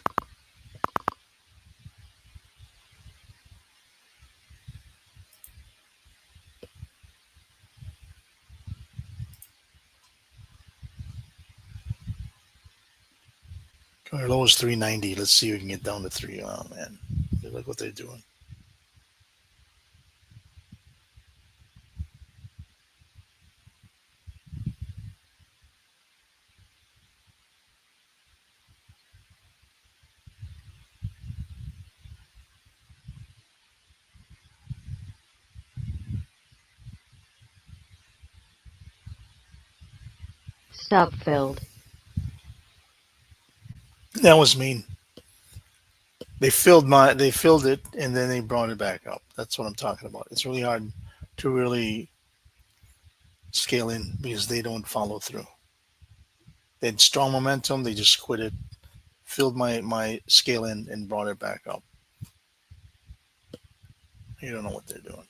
Our low is 390. Let's see if we can get down to 3. Oh, man. Look what they're doing. Stop filled. That was mean. They filled it and then they brought it back up. That's what I'm talking about. It's really hard to really scale in because they don't follow through. They had strong momentum, they just quit it, filled my scale in and brought it back up. You don't know what they're doing.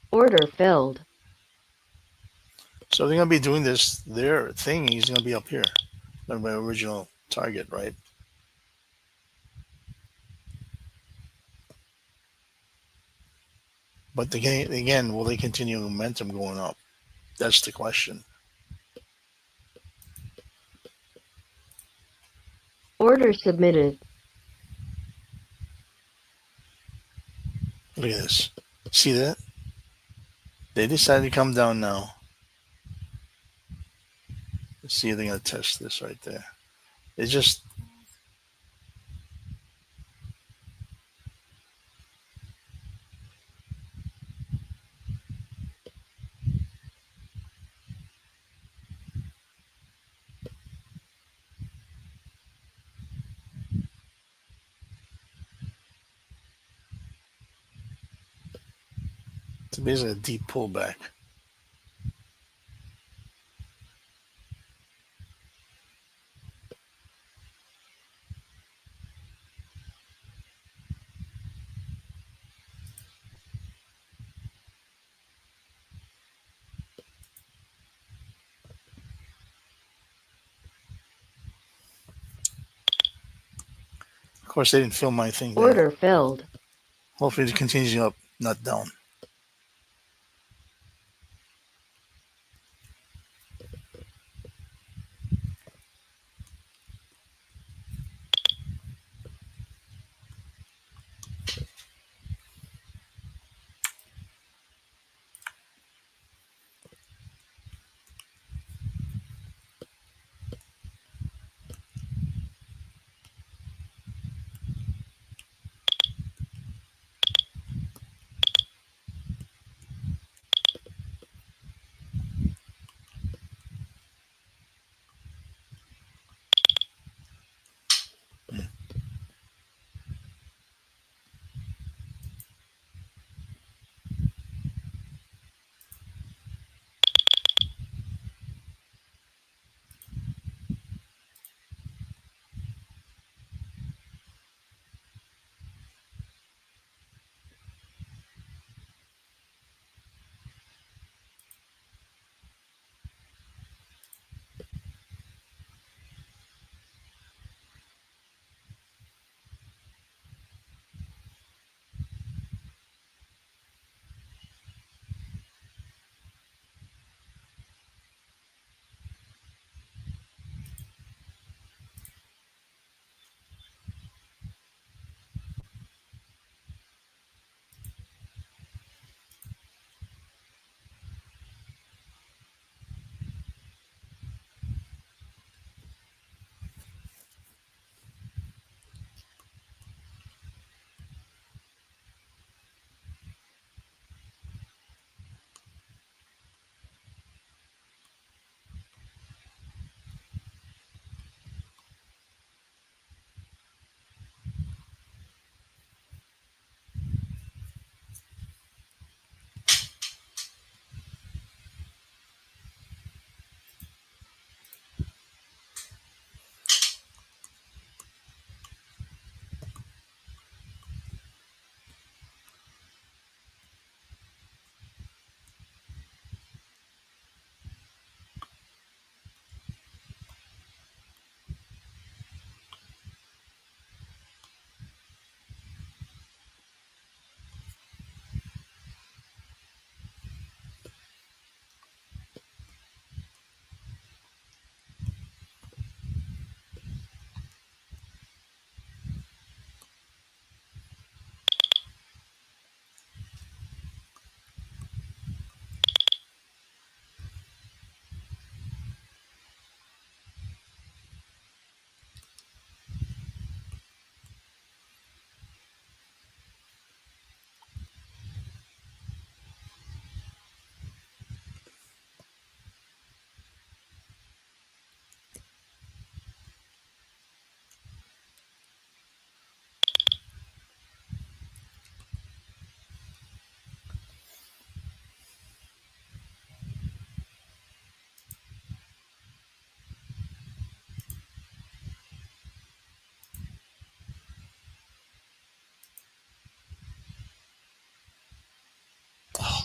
Order filled. So they're gonna be doing this. Their thing is gonna be up here, like my original target, right? But again, will they continue momentum going up? That's the question. Order submitted. Look at this. See that? They decided to come down now. Let's see if they're gonna test this right there. It's just it's basically a deep pullback. Of course, they didn't fill my thing there. Order filled. Hopefully, it continues up, not down.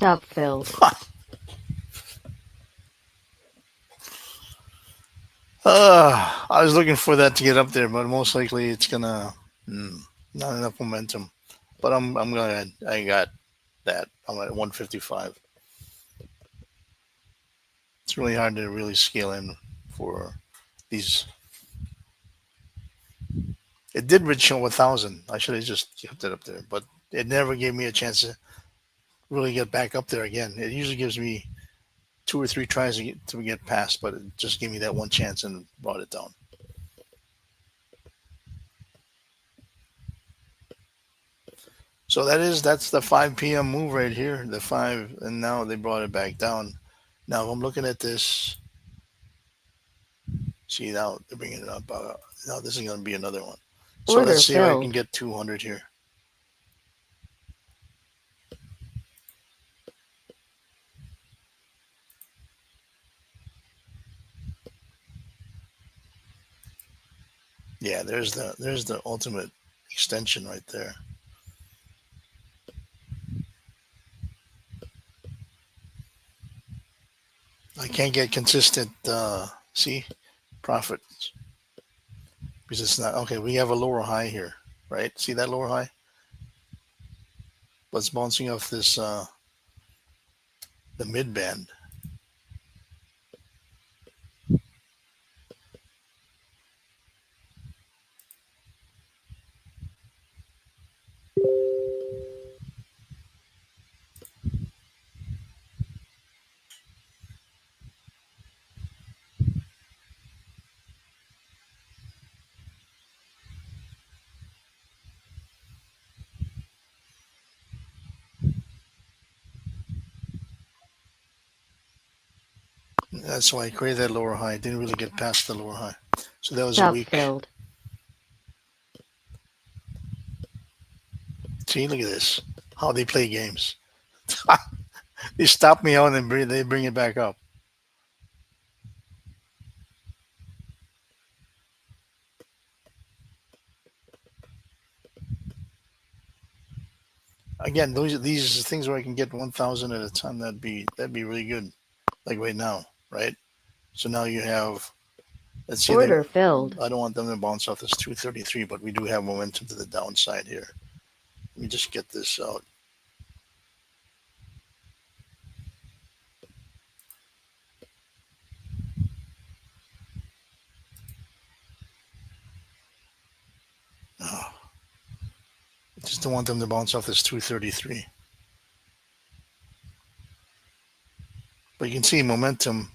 Stop filled. I was looking for that to get up there, but most likely it's gonna not enough momentum. But I'm glad I got that. I'm at 155. It's really hard to really scale in for these. It did reach 1,000. I should have just kept it up there, but it never gave me a chance to really get back up there again. It usually gives me two or three tries to get past, but it just gave me that one chance and brought it down. So that's the 5 p.m. move right here, the five, and now they brought it back down. Now I'm looking at this. See, now they're bringing it up. Now this is going to be another one. So Order let's see if I can filled. get 200 here. Yeah, there's the ultimate extension right there. I can't get consistent see profits because it's not okay. We have a lower high here, right? See that lower high? But it's bouncing off this the mid band. That's why I created that lower high. Didn't really get past the lower high, so that was a Stop weak. filled. See, look at this. How they play games. They stop me out and they bring it back up. Again, these things where I can get 1,000 at a time. That'd be really good. Like right now, right? So now you have. Let's see. Order filled. I don't want them to bounce off this 233, but we do have momentum to the downside here. Let me just get this out. Oh, I just don't want them to bounce off this 233. But you can see momentum.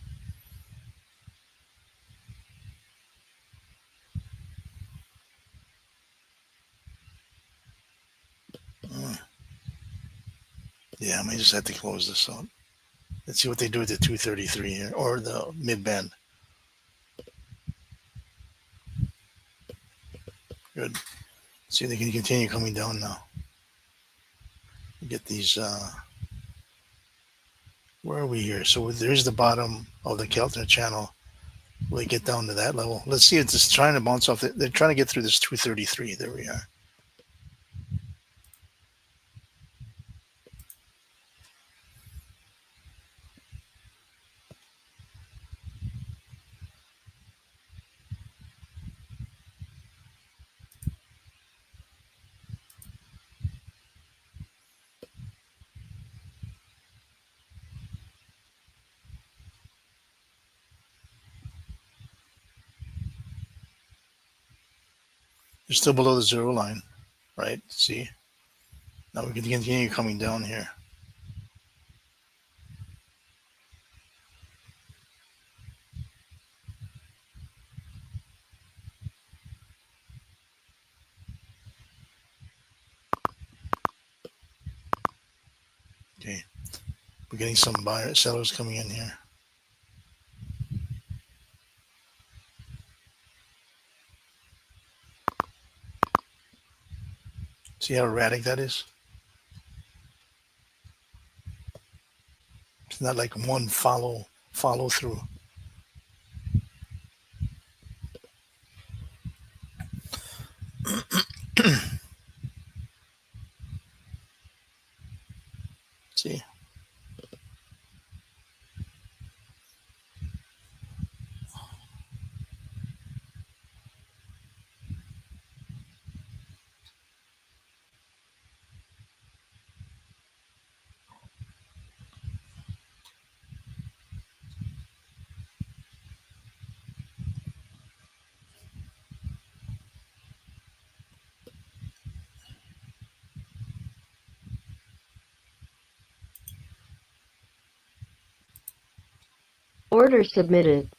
Yeah, I may just have to close this out. Let's see what they do with the 233 here or the mid band. Good. See, they can continue coming down now. Get these. Where are we here? So there's the bottom of the Keltner channel. Will they get down to that level? Let's see. It's just trying to bounce off. They're trying to get through this 233. There we are. They're still below the zero line, right? See? Now we can continue coming down here. Okay. We're getting some buyers, sellers coming in here. See how erratic that is? It's not like one follow through. See? Order submitted.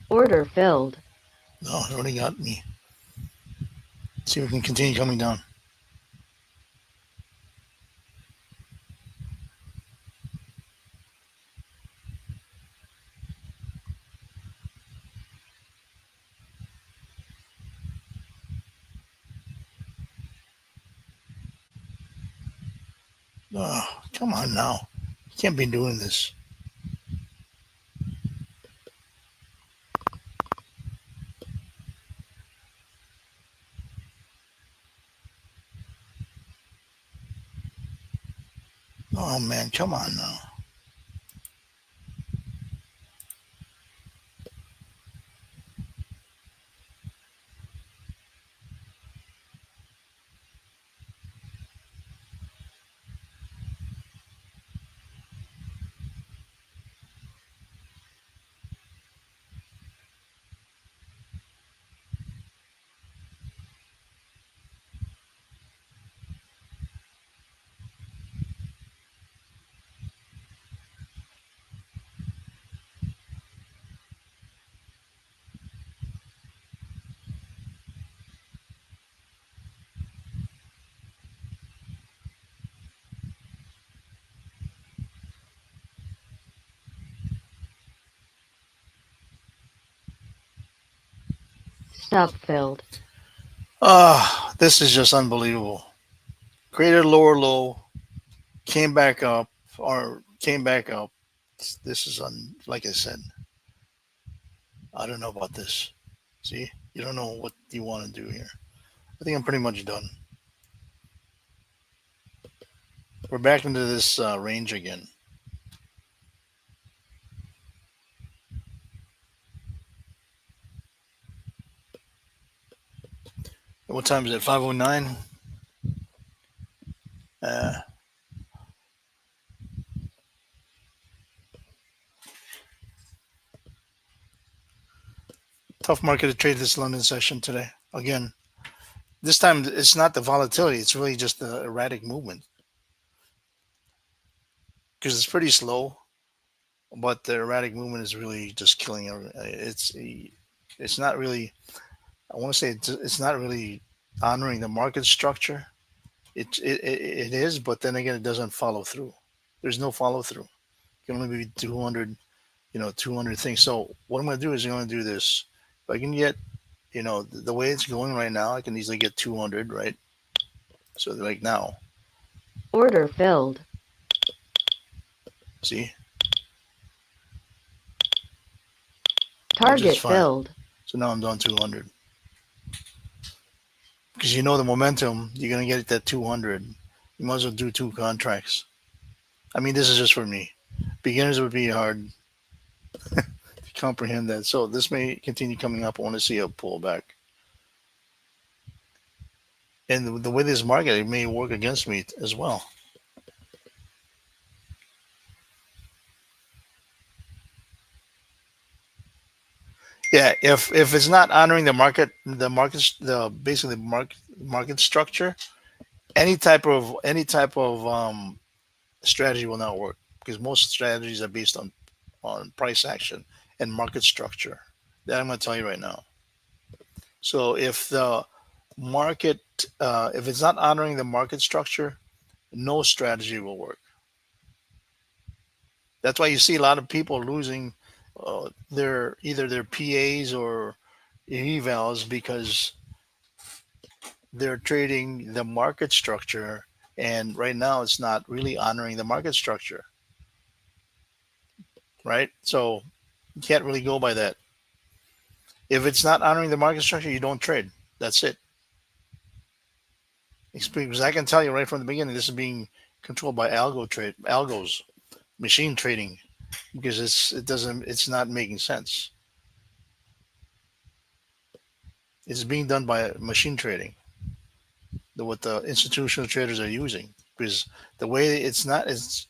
Order filled. No, it already got me. See if we can continue coming down. Oh, come on now. You can't be doing this. Oh man, come on now. Stop filled. This is just unbelievable. Created a lower low, came back up, or came back up. This is like I said. I don't know about this. See, you don't know what you want to do here. I think I'm pretty much done. We're back into this range again. What time is it? 5:09. Uh, Tough market to trade this London session today. Again, this time it's not the volatility; it's really just the erratic movement because it's pretty slow. But the erratic movement is really just killing everything. It's not really. I want to say it's not really honoring the market structure. It is, but then again, it doesn't follow through. There's no follow through. It can only be 200, 200 things. So what I'm going to do is I'm going to do this. If I can get, the way it's going right now, I can easily get 200, right? So like now, Order filled. see, Target fine. filled. So now I'm down 200. because you know the momentum, you're gonna get it at 200. You might as well do two contracts. I mean, this is just for me. Beginners would be hard to comprehend that. So this may continue coming up. I want to see a pullback. And the way this market, it may work against me as well. Yeah, if it's not honoring the basically market structure, any type of strategy will not work because most strategies are based on price action and market structure. That I'm going to tell you right now. So if the market, if it's not honoring the market structure, no strategy will work. That's why you see a lot of people losing their either their PAs or evals because they're trading the market structure, and right now it's not really honoring the market structure, right? So you can't really go by that. If it's not honoring the market structure, you don't trade. That's it. Because I can tell you right from the beginning, this is being controlled by algos, machine trading, because it's not making sense. It's being done by machine trading, what the institutional traders are using. Because the way it's not is,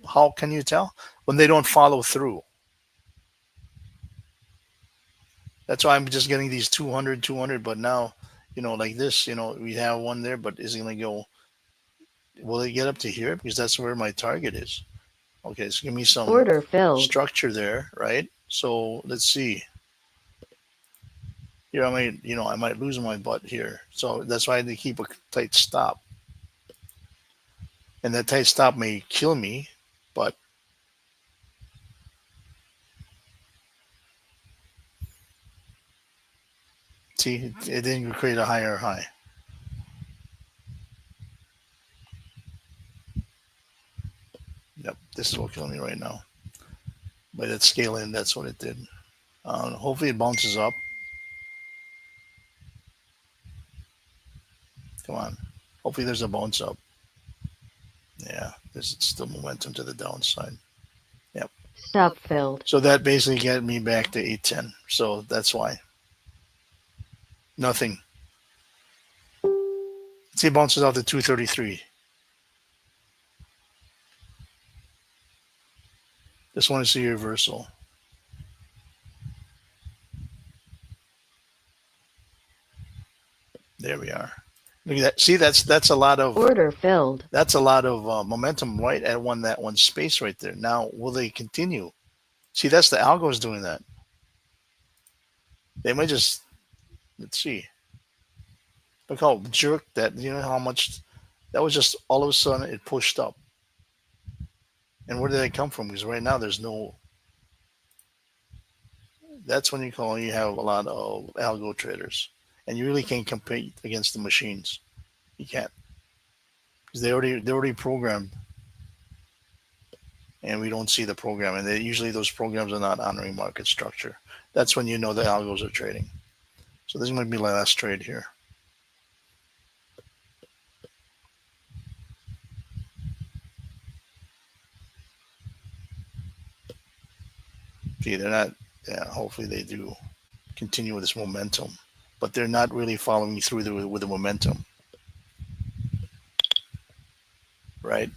how can you tell when they don't follow through? That's why I'm just getting these 200, 200. But now, like this, we have one there, but is it going to go? Will it get up to here? Because that's where my target is. Okay, so give me some Order filled. structure there, right? So let's see. Here I might lose my butt here. So that's why I had to keep a tight stop. And that tight stop may kill me, but see, it didn't create a higher high. Yep, this is what killing me right now. By that scaling, that's what it did. Hopefully it bounces up. Come on. Hopefully there's a bounce up. Yeah, there's still momentum to the downside. Yep. Stop filled. So that basically got me back to 810. So that's why. Nothing. See, it bounces out to 233. Just want to see a reversal. There we are. Look at that. See, that's a lot of Order filled. momentum right at that one space right there. Now, will they continue? See, that's the algos doing that. They might just, let's see. Look how jerked that. You know how much that was just all of a sudden it pushed up. And where did that come from? Because right now there's no. That's when you have a lot of algo traders, and you really can't compete against the machines. You can't because they're already programmed, and we don't see the program. And usually those programs are not honoring market structure. That's when you know the algos are trading. So this might be my last trade here. See, they're not. Yeah, hopefully they do continue with this momentum, but they're not really following through with the momentum, right?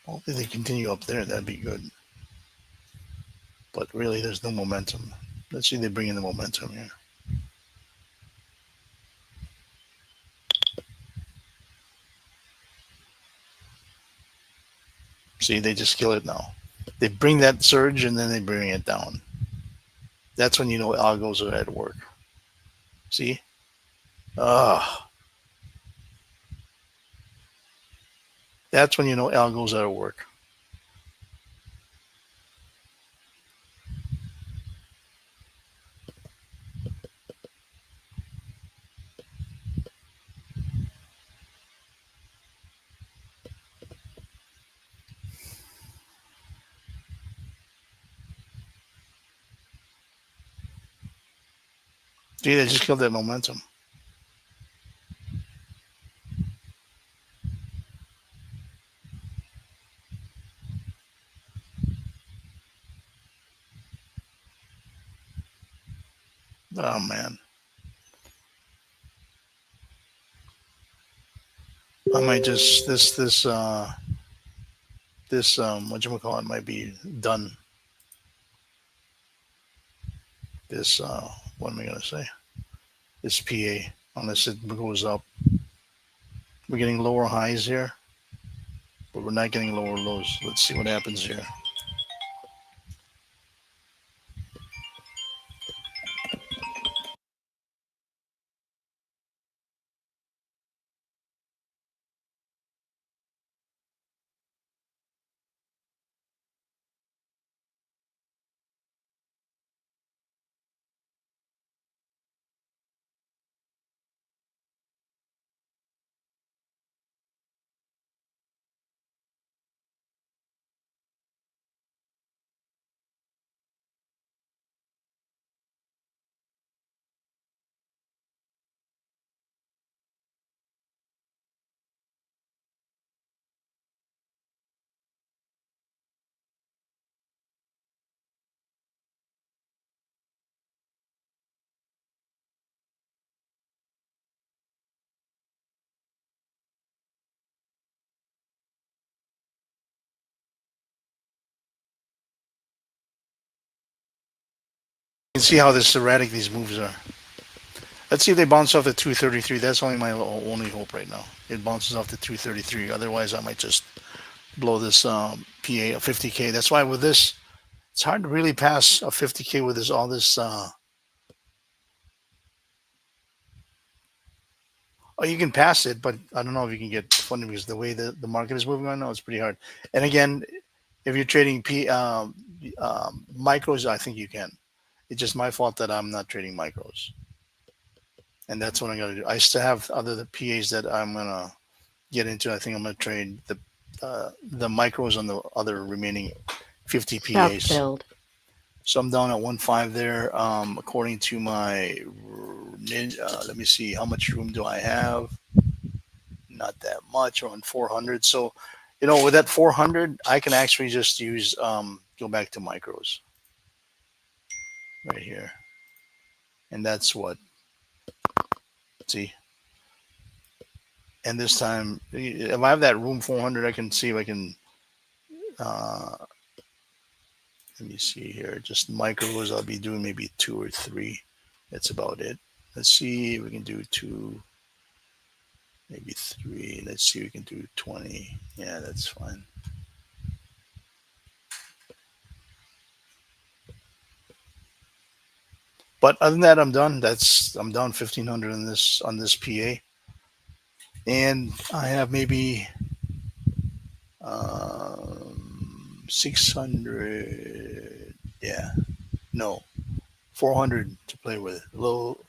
Hopefully they continue up there. That'd be good. But really, there's no momentum. Let's see if they bring in the momentum here. See, they just kill it now. They bring that surge and then they bring it down. That's when you know algos are at work. See? Ah. That's when you know algo's out of work. Gee, they just killed that momentum. Oh man. I might just this what you call it might be done. This what am I gonna say? This PA unless it goes up. We're getting lower highs here, but we're not getting lower lows. Let's see what happens here. You can see how this erratic these moves are. Let's see if they bounce off the 233. That's only my only hope right now. It bounces off the 233. Otherwise, I might just blow this PA a 50K. That's why with this, it's hard to really pass a 50K with this all this. Oh, you can pass it, but I don't know if you can get funding because the way the market is moving right now, it's pretty hard. And again, if you're trading micros, I think you can. It's just my fault that I'm not trading micros, and that's what I'm gonna do. I still have other PAs that I'm gonna get into. I think I'm gonna trade the micros on the other remaining 50 Stop PAs. filled. So I'm down at 1.5 there. According to my let me see, how much room do I have? Not that much, around 400. So, with that 400, I can actually just use go back to micros right here, and that's what. See, and this time, if I have that room 400, I can see if I can. Uh, Let me see here. Just micros. I'll be doing maybe 2 or 3. That's about it. Let's see if we can do 2, maybe 3. Let's see if we can do 20. Yeah, that's fine. But other than that, I'm done. I'm down 1,500 on this PA, and I have maybe 600. Yeah, no, 400 to play with. A little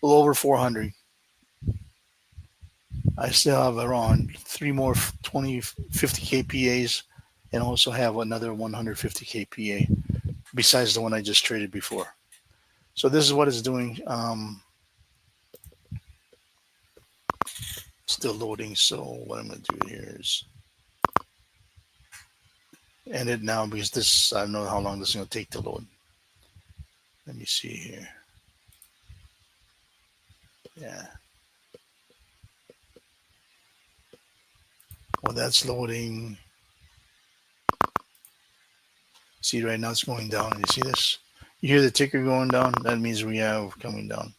over 400. I still have around 3 more 20, 50K PAs, and also have another 150K PA besides the one I just traded before. So this is what it's doing. Still loading. So what I'm going to do here is end it now because this, I don't know how long this is going to take to load. Let me see here. Yeah. Well, that's loading. See, right now it's going down. You see this? You hear the ticker going down? That means we have coming down.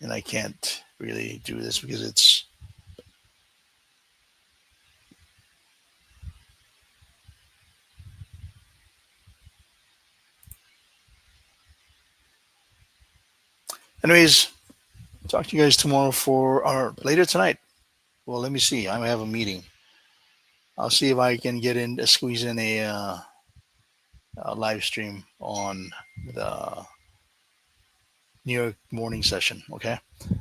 And I can't really do this because it's. Anyways, talk to you guys tomorrow or later tonight Well, let me see. I have a meeting. I'll see if I can get in, squeeze in a live stream on the New York morning session. Okay,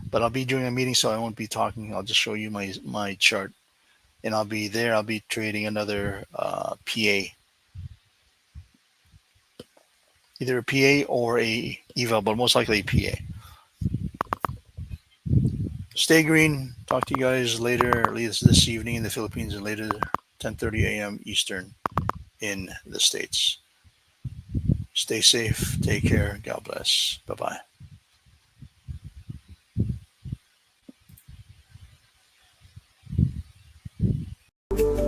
but I'll be doing a meeting, so I won't be talking. I'll just show you my chart, and I'll be there. I'll be creating another PA, either a PA or a eval, but most likely a PA. Stay green. Talk to you guys later, at least this evening in the Philippines, and later 10:30 a.m. Eastern in the States. Stay safe. Take care. God bless. Bye bye.